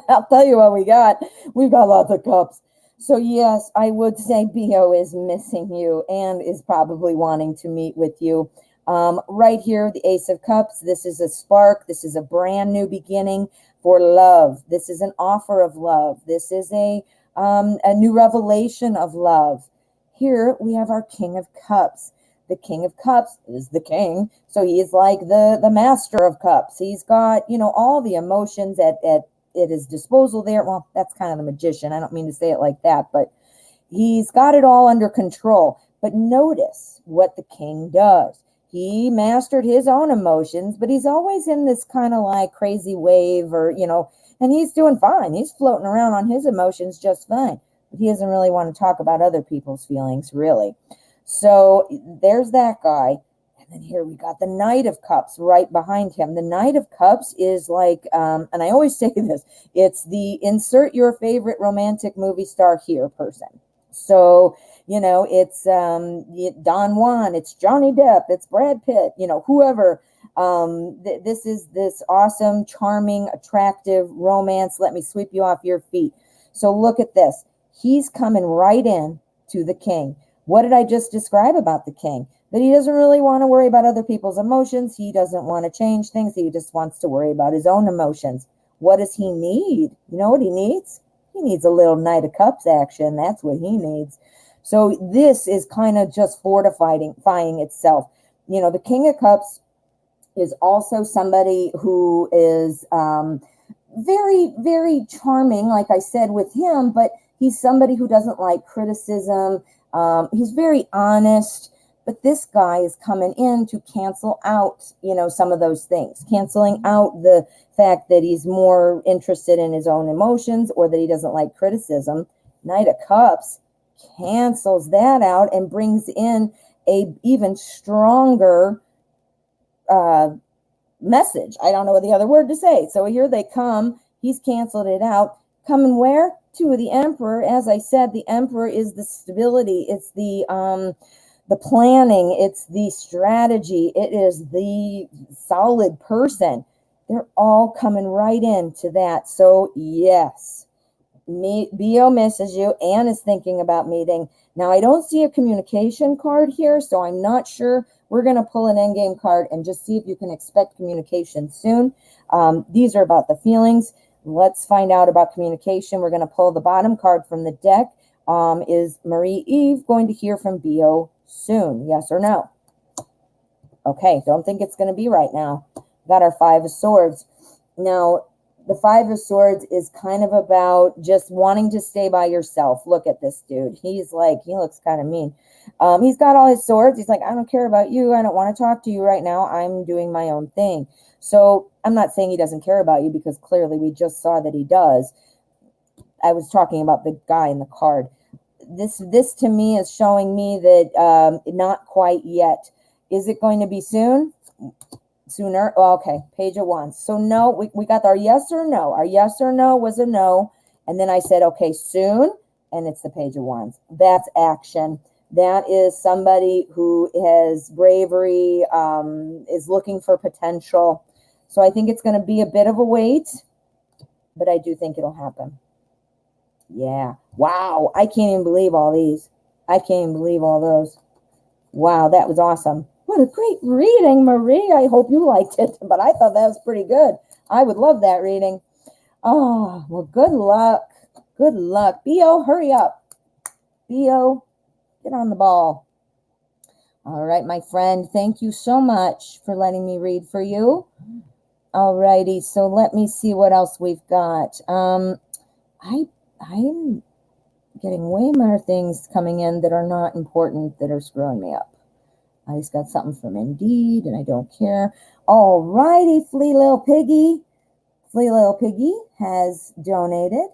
I'll tell you what we got. We've got lots of cups. So yes, I would say BO is missing you and is probably wanting to meet with you. Right here, the Ace of Cups. This is a spark. This is a brand new beginning for love. This is an offer of love. This is a new revelation of love. Here we have our King of Cups. The King of Cups is the king, so he is like the master of cups. He's got, you know, all the emotions at at his disposal there. Well, that's kind of the magician. I don't mean to say it like that, but he's got it all under control. But notice what the king does. He mastered his own emotions, but he's always in this kind of like crazy wave or, and he's doing fine. He's floating around on his emotions just fine. But he doesn't really want to talk about other people's feelings, really. So there's that guy. And then here we got the Knight of Cups right behind him. The Knight of Cups is like, and I always say this, it's the insert your favorite romantic movie star here person. So, it's Don Juan, it's Johnny Depp, it's Brad Pitt, whoever. This is this awesome, charming, attractive romance. Let me sweep you off your feet. So look at this. He's coming right in to the king. What did I just describe about the king? That he doesn't really want to worry about other people's emotions. He doesn't want to change things. He just wants to worry about his own emotions. What does he need? You know what he needs? He needs a little Knight of Cups action. That's what he needs. So this is kind of just fortifying itself. The King of Cups is also somebody who is very, very charming, like I said, with him, but he's somebody who doesn't like criticism. He's very honest, but this guy is coming in to cancel out, some of those things, canceling out the fact that he's more interested in his own emotions or that he doesn't like criticism. Knight of Cups cancels that out and brings in a even stronger message. I don't know the other word to say. So here they come. He's canceled it out. Coming where? To the Emperor. As I said, the Emperor is the stability. It's the planning. It's the strategy. It is the solid person. They're all coming right into that. So yes, Bo misses you and is thinking about meeting. Now I don't see a communication card here, so I'm not sure. We're going to pull an endgame card and just see if you can expect communication soon. These are about the feelings. Let's find out about communication. We're going to pull the bottom card from the deck. Is Marie Eve going to hear from Bo soon? Yes or no? Okay, don't think it's going to be right now. Got our Five of Swords. Now, the Five of Swords is kind of about just wanting to stay by yourself. Look at this dude. He looks kind of mean. He's got all his swords. He's like, I don't care about you. I don't want to talk to you right now. I'm doing my own thing. So I'm not saying he doesn't care about you, because clearly we just saw that he does. I was talking about the guy in the card. This to me is showing me that not quite yet. Is it going to be soon? Sooner? Oh, okay, Page of Wands. So no, we got our yes or no. Our yes or no was a no. And then I said, okay, soon. And it's the Page of Wands. That's action. That is somebody who has bravery, is looking for potential. So I think it's going to be a bit of a wait, but I do think it'll happen. Yeah. Wow. I can't even believe all these. I can't even believe all those. Wow, that was awesome. What a great reading, Marie. I hope you liked it, but I thought that was pretty good. I would love that reading. Oh, well, good luck. Good luck. Bo, hurry up. Bo, get on the ball. All right, my friend. Thank you so much for letting me read for you. All righty. So let me see what else we've got. I'm getting way more things coming in that are not important that are screwing me up. I just got something from Indeed, and I don't care. All righty, Flea Little Piggy. Flea Little Piggy has donated.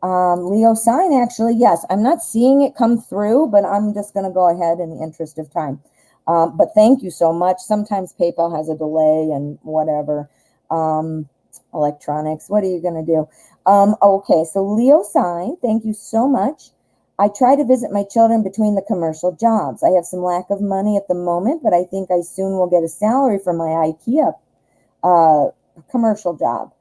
Leo sign, actually, yes. I'm not seeing it come through, but I'm just going to go ahead in the interest of time. But thank you so much. Sometimes PayPal has a delay and whatever. Electronics, what are you going to do? Okay, so Leo sign, thank you so much. I try to visit my children between the commercial jobs. I have some lack of money at the moment, but I think I soon will get a salary from my IKEA commercial job.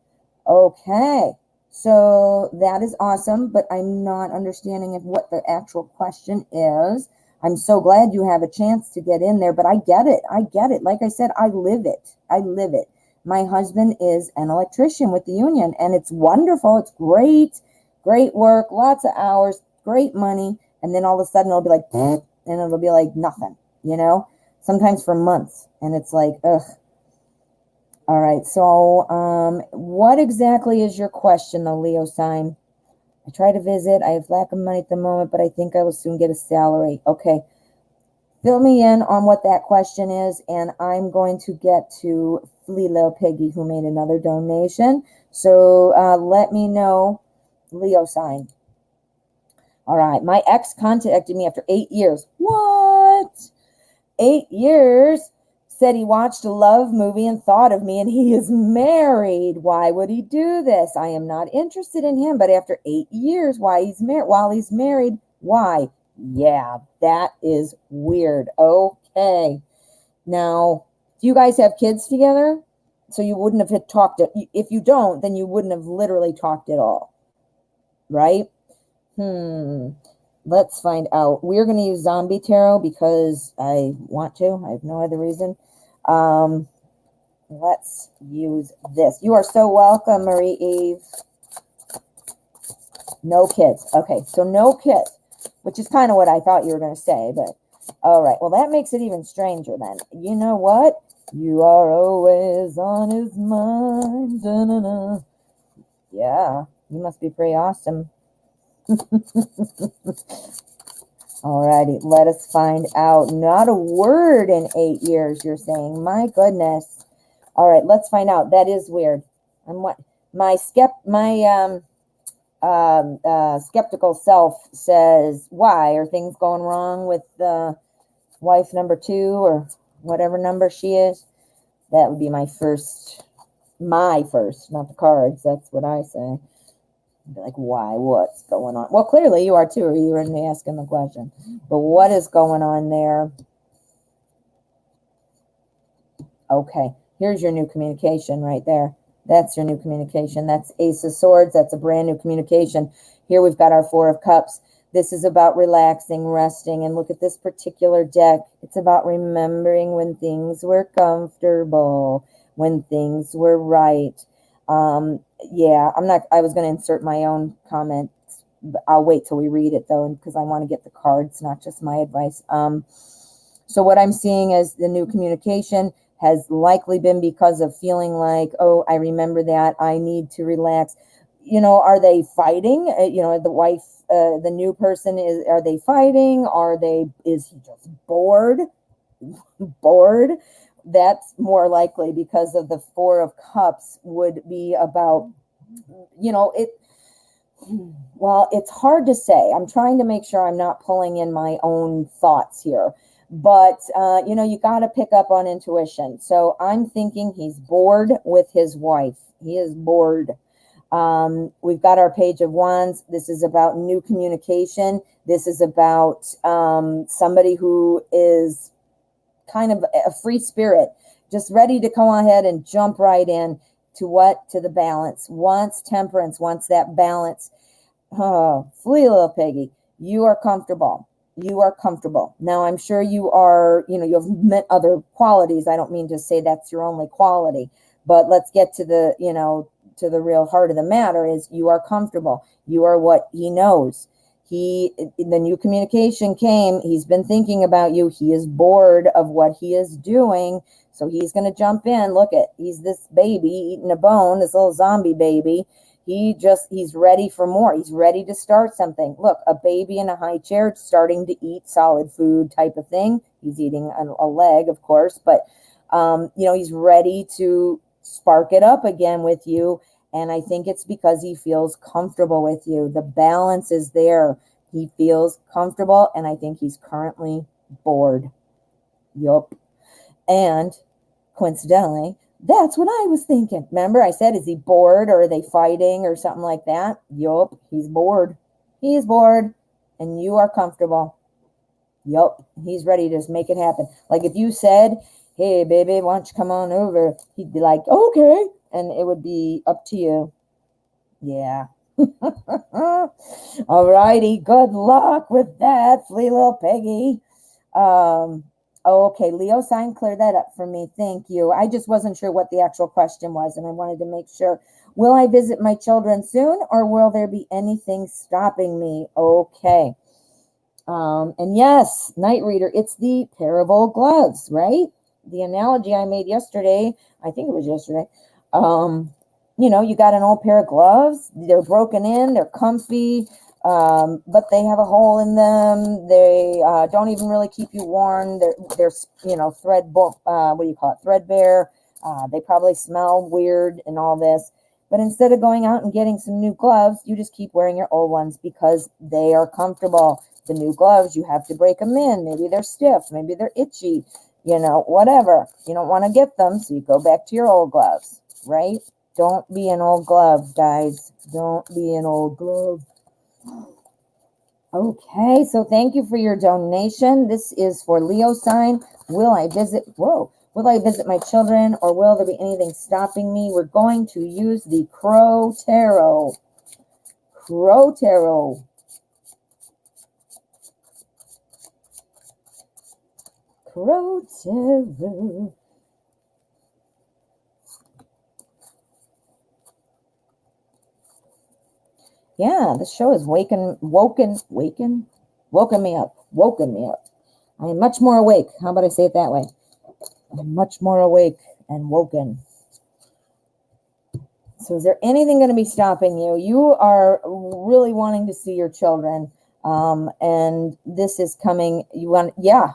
Okay, so that is awesome, but I'm not understanding what the actual question is. I'm so glad you have a chance to get in there, but I get it. I get it. Like I said, I live it. I live it. My husband is an electrician with the union, and it's wonderful. It's great, great work, lots of hours, great money, and then all of a sudden it'll be like, and it'll be like nothing, sometimes for months, and it's like, ugh. All right, so what exactly is your question, the Leo sign? I try to visit. I have lack of money at the moment, but I think I will soon get a salary. Okay. Fill me in on what that question is, and I'm going to get to Flea Little Piggy, who made another donation. So let me know, Leo sign. All right. My ex contacted me after 8 years. What? 8 years? Said he watched a love movie and thought of me, and he is married. Why would he do this? I am not interested in him, but after 8 years, while he's married, why? Yeah, that is weird. Okay. Now, do you guys have kids together? So you wouldn't have talked it. If you don't, then you wouldn't have literally talked at all, right? Let's find out. We're going to use Zombie Tarot because I want to. I have no other reason. Let's use this. You are so welcome, Marie Eve. No kids. Okay, so no kids, which is kind of what I thought you were going to say, but all right. Well, that makes it even stranger then. You know what? You are always on his mind. Da-na-na. Yeah, you must be pretty awesome. Alrighty, let us find out. Not a word in 8 years, you're saying. My goodness. All right, let's find out. That is weird. I'm what my skeptical self says. Why are things going wrong with wife number 2 or whatever number she is? That would be my first, not the cards. That's what I say. Like, why? What's going on? Well, clearly you are too, or you wouldn't be asking the question. But what is going on there? Okay, here's your new communication right there. That's your new communication. That's Ace of Swords. That's a brand new communication. Here we've got our Four of Cups. This is about relaxing, resting, and look at this particular deck. It's about remembering when things were comfortable, when things were right. Yeah, I was going to insert my own comment. I'll wait till we read it though, because I want to get the cards, not just my advice. So what I'm seeing is the new communication has likely been because of feeling like, oh, I remember that. I need to relax. You know, are they fighting? You know, the wife, the new person are they fighting? Is he just bored? Bored? That's more likely because of the Four of Cups would be about, you know, well, it's hard to say. I'm trying to make sure I'm not pulling in my own thoughts here. But, you know, you got to pick up on intuition. So I'm thinking he's bored with his wife. He is bored. We've got our Page of Wands. This is about new communication. This is about somebody who is kind of a free spirit, just ready to go ahead and jump right in to what? To the balance. Wants temperance, wants that balance. Oh, Flea Little Piggy, you are comfortable. You are comfortable. Now, I'm sure you are, you know, you have met other qualities. I don't mean to say that's your only quality, but let's get to the, you know, to the real heart of the matter is you are comfortable. You are what he knows. The new communication came. He's been thinking about you. He is bored of what he is doing. So he's going to jump in. Look he's this baby eating a bone, this little zombie baby. He's ready for more. He's ready to start something. Look, a baby in a high chair starting to eat solid food type of thing. He's eating a leg, of course, but, you know, he's ready to spark it up again with you. And I think it's because he feels comfortable with you. The balance is there. He feels comfortable, and I think he's currently bored. Yup. And coincidentally, that's what I was thinking. Remember, I said, is he bored or are they fighting or something like that? Yup, he's bored. He is bored, and you are comfortable. Yup, he's ready to just make it happen. Like if you said, hey, baby, why don't you come on over? He'd be like, okay. And it would be up to you. Yeah. All righty. Good luck with that, Flea Little Piggy. Okay, Leo sign, clear that up for me. Thank you. I just wasn't sure what the actual question was, and I wanted to make sure. Will I visit my children soon, or will there be anything stopping me? Okay. And yes, Night Reader, it's the pair of old gloves, right? the analogy I made yesterday, I think it was yesterday, you know, you got an old pair of gloves, they're broken in, they're comfy, but they have a hole in them. They don't even really keep you warm. They're you know, what do you call it, threadbare. They probably smell weird and all this. But instead of going out and getting some new gloves, you just keep wearing your old ones because they are comfortable. The new gloves, you have to break them in. Maybe they're stiff, maybe they're itchy, you know, whatever. You don't want to get them, so you go back to your old gloves, right? Don't be an old glove, guys. Don't be an old glove. Okay, so thank you for your donation. This is for Leo sign. Will I visit my children, or will there be anything stopping me? We're going to use the Crow Tarot. Crow Tarot. Crow Tarot. Yeah, the show has woken me up. I am much more awake. How about I say it that way? I'm much more awake and woken. So is there anything going to be stopping you? You are really wanting to see your children. And this is coming. You want, yeah.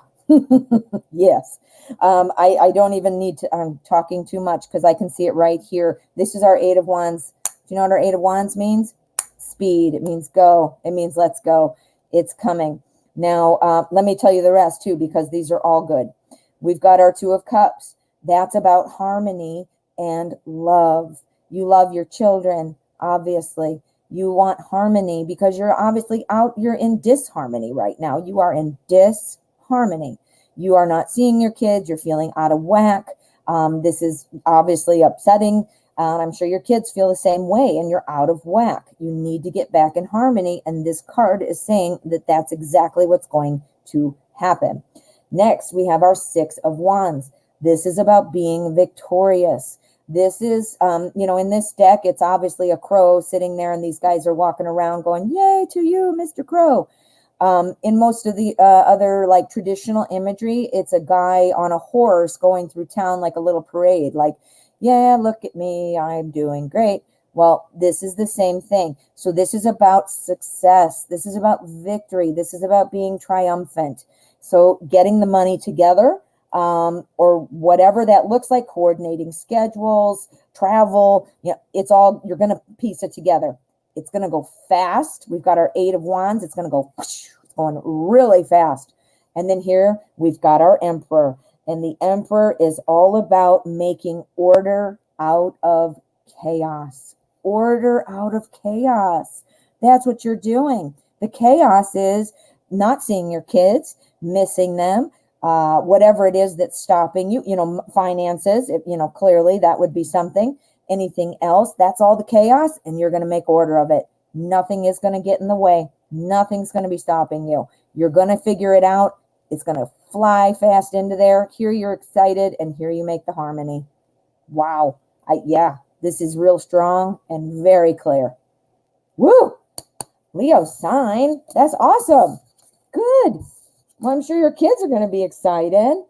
Yes. I don't even need to, I'm talking too much because I can see it right here. This is our Eight of Wands. Do you know what our Eight of Wands means? Speed. It means go. It means let's go. It's coming. Now, let me tell you the rest too, because these are all good. We've got our Two of Cups. That's about harmony and love. You love your children, obviously. You want harmony because you're obviously you're in disharmony right now. You are in disharmony. You are not seeing your kids. You're feeling out of whack. This is obviously upsetting. I'm sure your kids feel the same way, and you're out of whack. You need to get back in harmony, and this card is saying that that's exactly what's going to happen. Next, we have our Six of Wands. This is about being victorious. This is, you know, in this deck, it's obviously a crow sitting there, and these guys are walking around going, yay to you, Mr. Crow. In most of the other like traditional imagery, it's a guy on a horse going through town like a little parade, like, yeah, look at me, I'm doing great. Well, this is the same thing. So this is about success. This is about victory. This is about being triumphant. So getting the money together, or whatever that looks like, coordinating schedules, travel, you know, it's all, you're going to piece it together. It's going to go fast. We've got our Eight of Wands. It's going to go, it's going really fast. And then here we've got our Emperor. And the Emperor is all about making order out of chaos. Order out of chaos. That's what you're doing. The chaos is not seeing your kids, missing them, whatever it is that's stopping you, you know, finances, you know, clearly that would be something. Anything else, that's all the chaos, and you're going to make order of it. Nothing is going to get in the way. Nothing's going to be stopping you. You're going to figure it out. It's going to fly fast into there. Here you're excited, and here you make the harmony. Wow. Yeah, this is real strong and very clear. Woo! Leo sign. That's awesome. Good. Well, I'm sure your kids are going to be excited.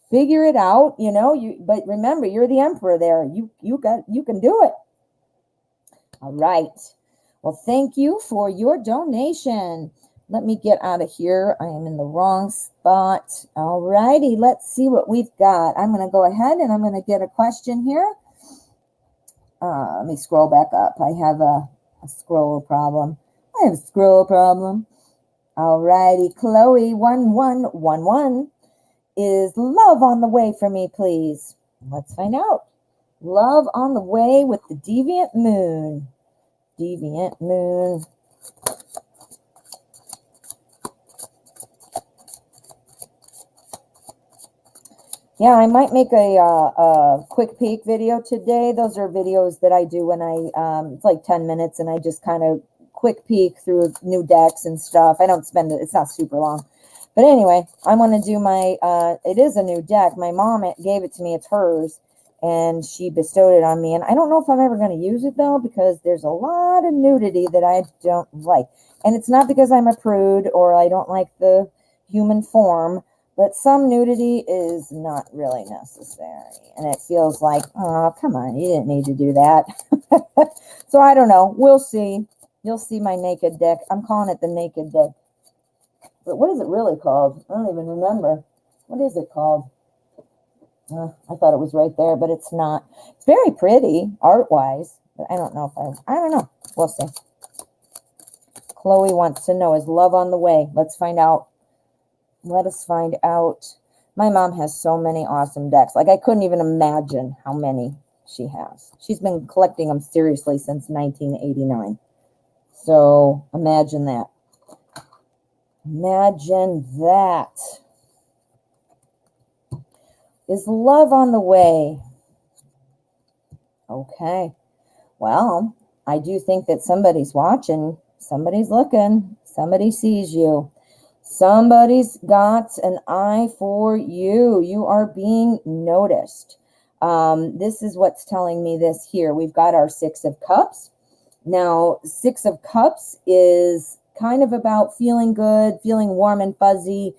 Figure it out, you know. But remember, you're the Emperor there. You can do it. All right. Well, thank you for your donation. Let me get out of here. I am in the wrong spot. All righty. Let's see what we've got. I'm going to go ahead and I'm going to get a question here. Let me scroll back up. I have a scroll problem. All righty. Chloe 1111. Is love on the way for me, please? Let's find out. Love on the way with the Deviant Moon. Deviant Moon. Yeah, I might make a quick peek video today. Those are videos that I do when it's like 10 minutes, and I just kind of quick peek through new decks and stuff. I don't spend it. It's not super long. But anyway, I want to do my, it is a new deck. My mom gave it to me. It's hers. And she bestowed it on me. And I don't know if I'm ever going to use it, though, because there's a lot of nudity that I don't like. And it's not because I'm a prude or I don't like the human form. But some nudity is not really necessary. And it feels like, oh, come on, you didn't need to do that. So I don't know. We'll see. You'll see my naked deck. I'm calling it the naked deck. But what is it really called? I don't even remember. What is it called? I thought it was right there, but it's not. It's very pretty art-wise, but I don't know if I don't know. We'll see. Chloe wants to know, is love on the way? Let's find out. Let us find out. My mom has so many awesome decks. Like, I couldn't even imagine how many she has. She's been collecting them seriously since 1989. So imagine that. Imagine that. Is love on the way? Okay. Well, I do think that somebody's watching. Somebody's looking. Somebody sees you. Somebody's got an eye for you. You are being noticed. This is what's telling me this here. We've got our Six of Cups. Now, Six of Cups is kind of about feeling good, feeling warm and fuzzy.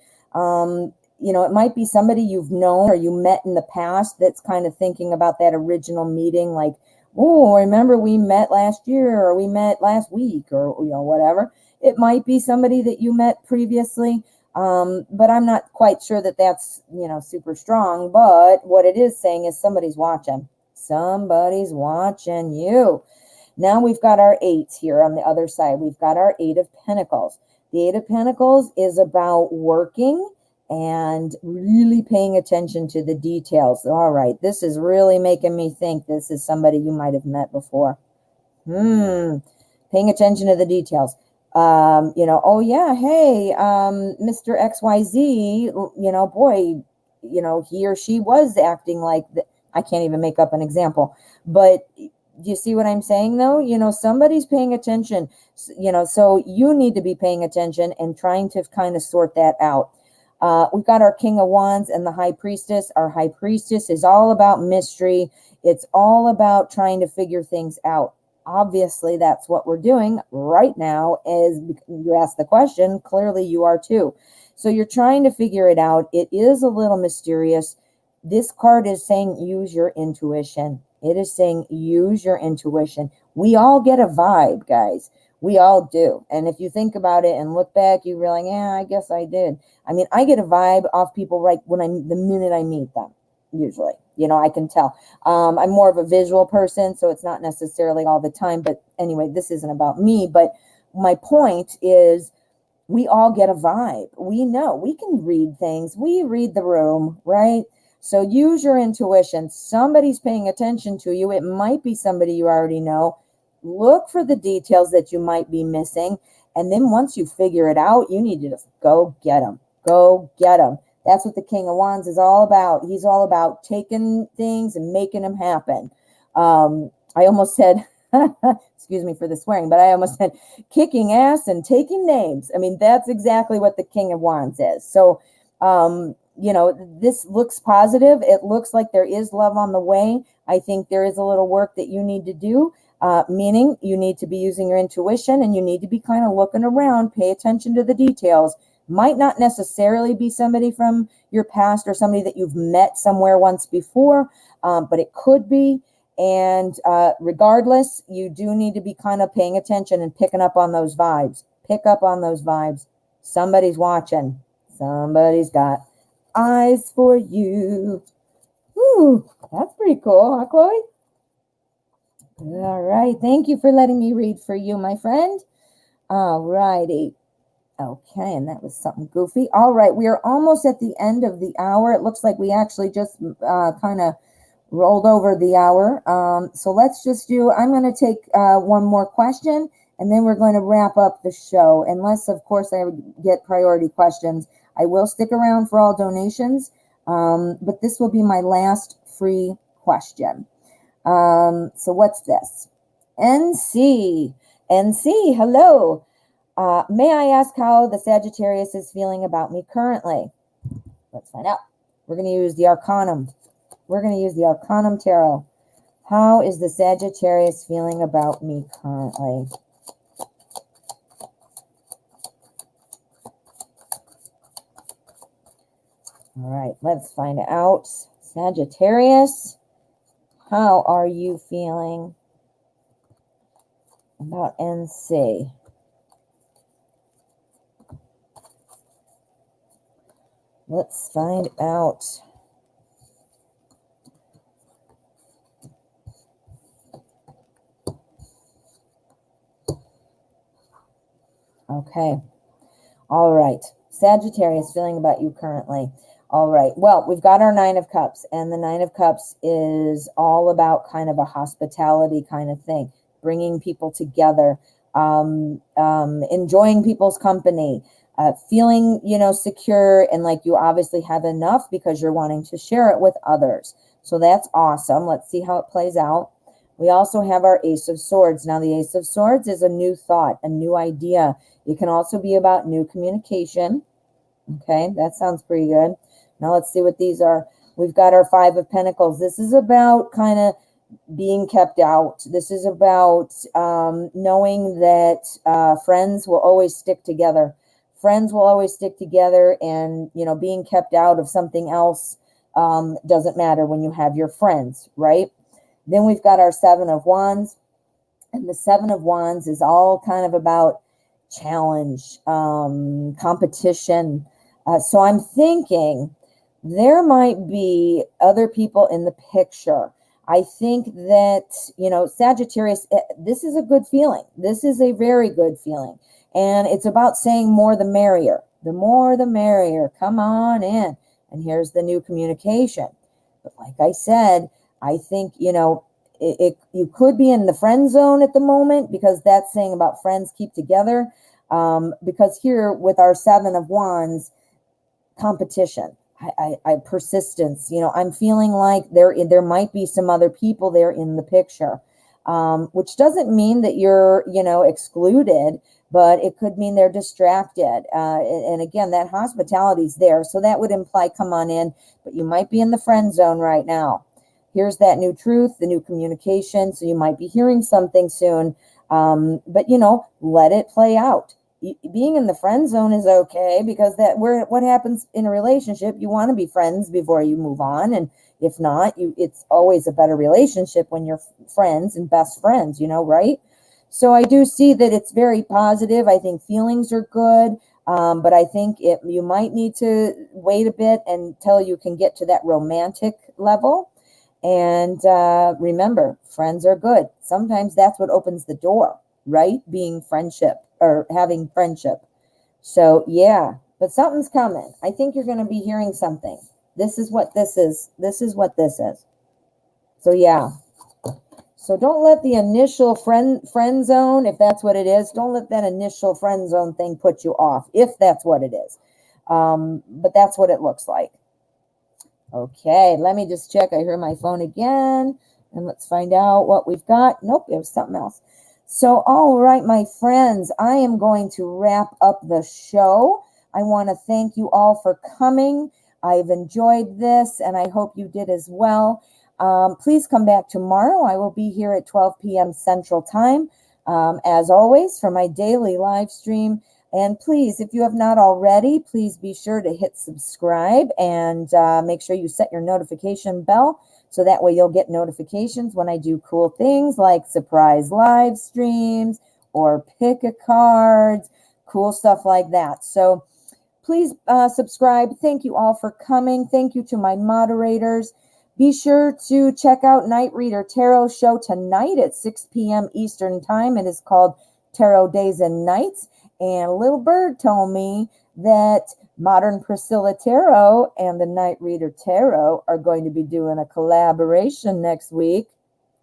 You know, it might be somebody you've known or you met in the past that's kind of thinking about that original meeting, like, oh, remember we met last year or we met last week or, you know, whatever. It might be somebody that you met previously, but I'm not quite sure that that's, you know, super strong. But what it is saying is somebody's watching. Somebody's watching you. Now we've got our eights here on the other side. We've got our Eight of Pentacles. The Eight of Pentacles is about working and really paying attention to the details. All right, this is really making me think this is somebody you might have met before. Paying attention to the details. You know, oh yeah, hey, Mr. XYZ, you know, boy, you know, he or she was acting like, I can't even make up an example, but do you see what I'm saying though? You know, somebody's paying attention, you know, so you need to be paying attention and trying to kind of sort that out. We've got our King of Wands and the High Priestess. Our High Priestess is all about mystery. It's all about trying to figure things out. Obviously, that's what we're doing right now. As you ask the question, clearly you are too. So you're trying to figure it out. It is a little mysterious. This card is saying use your intuition. It is saying use your intuition. We all get a vibe, guys. We all do. And if you think about it and look back, you realize, yeah, I guess I did. I mean, I get a vibe off people right the minute I meet them, usually. You know, I can tell. I'm more of a visual person, so it's not necessarily all the time. But anyway, this isn't about me. But my point is we all get a vibe. We know. We can read things. We read the room, right? So use your intuition. Somebody's paying attention to you. It might be somebody you already know. Look for the details that you might be missing. And then once you figure it out, you need to just go get them. Go get them. That's what the King of Wands is all about. He's all about taking things and making them happen. I almost said, excuse me for the swearing, but I almost said kicking ass and taking names. I mean, that's exactly what the King of Wands is. So, you know, this looks positive. It looks like there is love on the way. I think there is a little work that you need to do, meaning you need to be using your intuition and you need to be kind of looking around, pay attention to the details. Might not necessarily be somebody from your past or somebody that you've met somewhere once before, but it could be. And regardless, you do need to be kind of paying attention and picking up on those vibes. Pick up on those vibes. Somebody's watching. Somebody's got eyes for you. Whew, that's pretty cool, huh, Chloe? All right. Thank you for letting me read for you, my friend. All righty. Okay, and that was something goofy. All right, we are almost at the end of the hour. It looks like we actually just kind of rolled over the hour. So let's just do, I'm going to take one more question, and then we're going to wrap up the show. Unless, of course, I would get priority questions. I will stick around for all donations, but this will be my last free question. So what's this? NC, hello. May I ask how the Sagittarius is feeling about me currently? Let's find out. We're going to use the Arcanum. We're going to use the Arcanum Tarot. How is the Sagittarius feeling about me currently? All right, let's find out. Sagittarius, how are you feeling about NC? Let's find out. Okay. All right. Sagittarius, feeling about you currently. All right. Well, we've got our Nine of Cups, and the Nine of Cups is all about kind of a hospitality kind of thing, bringing people together, enjoying people's company, feeling, secure, and like you obviously have enough because you're wanting to share it with others. So that's awesome. Let's see how it plays out. We also have our Ace of Swords. Now, the Ace of Swords is a new thought, a new idea. It can also be about new communication. Okay, that sounds pretty good. Now let's see what these are. We've got our Five of Pentacles. This is about kind of being kept out. This is about knowing that friends will always stick together. Friends will always stick together, and being kept out of something else doesn't matter when you have your friends, right? Then we've got our Seven of Wands, and the Seven of Wands is all kind of about challenge, competition. So I'm thinking there might be other people in the picture. I think that, Sagittarius, this is a good feeling. This is a very good feeling. And it's about saying more the merrier. The more the merrier. Come on in. And here's the new communication. But like I said, I think, you could be in the friend zone at the moment, because that's saying about friends keep together. Because here with our Seven of Wands, competition, I persistence, I'm feeling like there might be some other people there in the picture, which doesn't mean that you're, excluded, but it could mean they're distracted. And again, that hospitality's there. So that would imply come on in, but you might be in the friend zone right now. Here's that new truth, the new communication. So you might be hearing something soon, but let it play out. Being in the friend zone is okay, because what happens in a relationship, you want to be friends before you move on. And if not, it's always a better relationship when you're friends and best friends, right? So I do see that it's very positive. I think feelings are good. But I think you might need to wait a bit until you can get to that romantic level. And remember, friends are good. Sometimes that's what opens the door, right? Being friendship or having friendship. So yeah, but something's coming. I think you're going to be hearing something. This is what this is. This is what this is. So yeah. So don't let the initial friend zone, if that's what it is, don't let that initial friend zone thing put you off, if that's what it is. But that's what it looks like. Okay, let me just check. I hear my phone again, and let's find out what we've got. Nope, it was something else. So, all right, my friends, I am going to wrap up the show. I want to thank you all for coming. I've enjoyed this, and I hope you did as well. Please come back tomorrow. I will be here at 12 p.m. Central Time, as always, for my daily live stream. And please, if you have not already, please be sure to hit subscribe and make sure you set your notification bell, so that way you'll get notifications when I do cool things like surprise live streams or pick a cards, cool stuff like that. So please subscribe. Thank you all for coming. Thank you to my moderators. Be sure to check out Night Reader Tarot Show tonight at 6 p.m. Eastern Time. It is called Tarot Days and Nights. And a little bird told me that Modern Priscilla Tarot and the Night Reader Tarot are going to be doing a collaboration next week.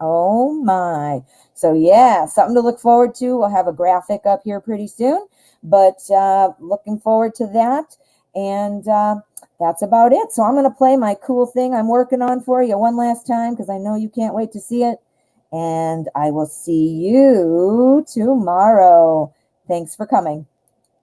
Oh my. So yeah, something to look forward to. We'll have a graphic up here pretty soon, but looking forward to that. And that's about it. So I'm going to play my cool thing I'm working on for you one last time, because I know you can't wait to see it. And I will see you tomorrow. Thanks for coming.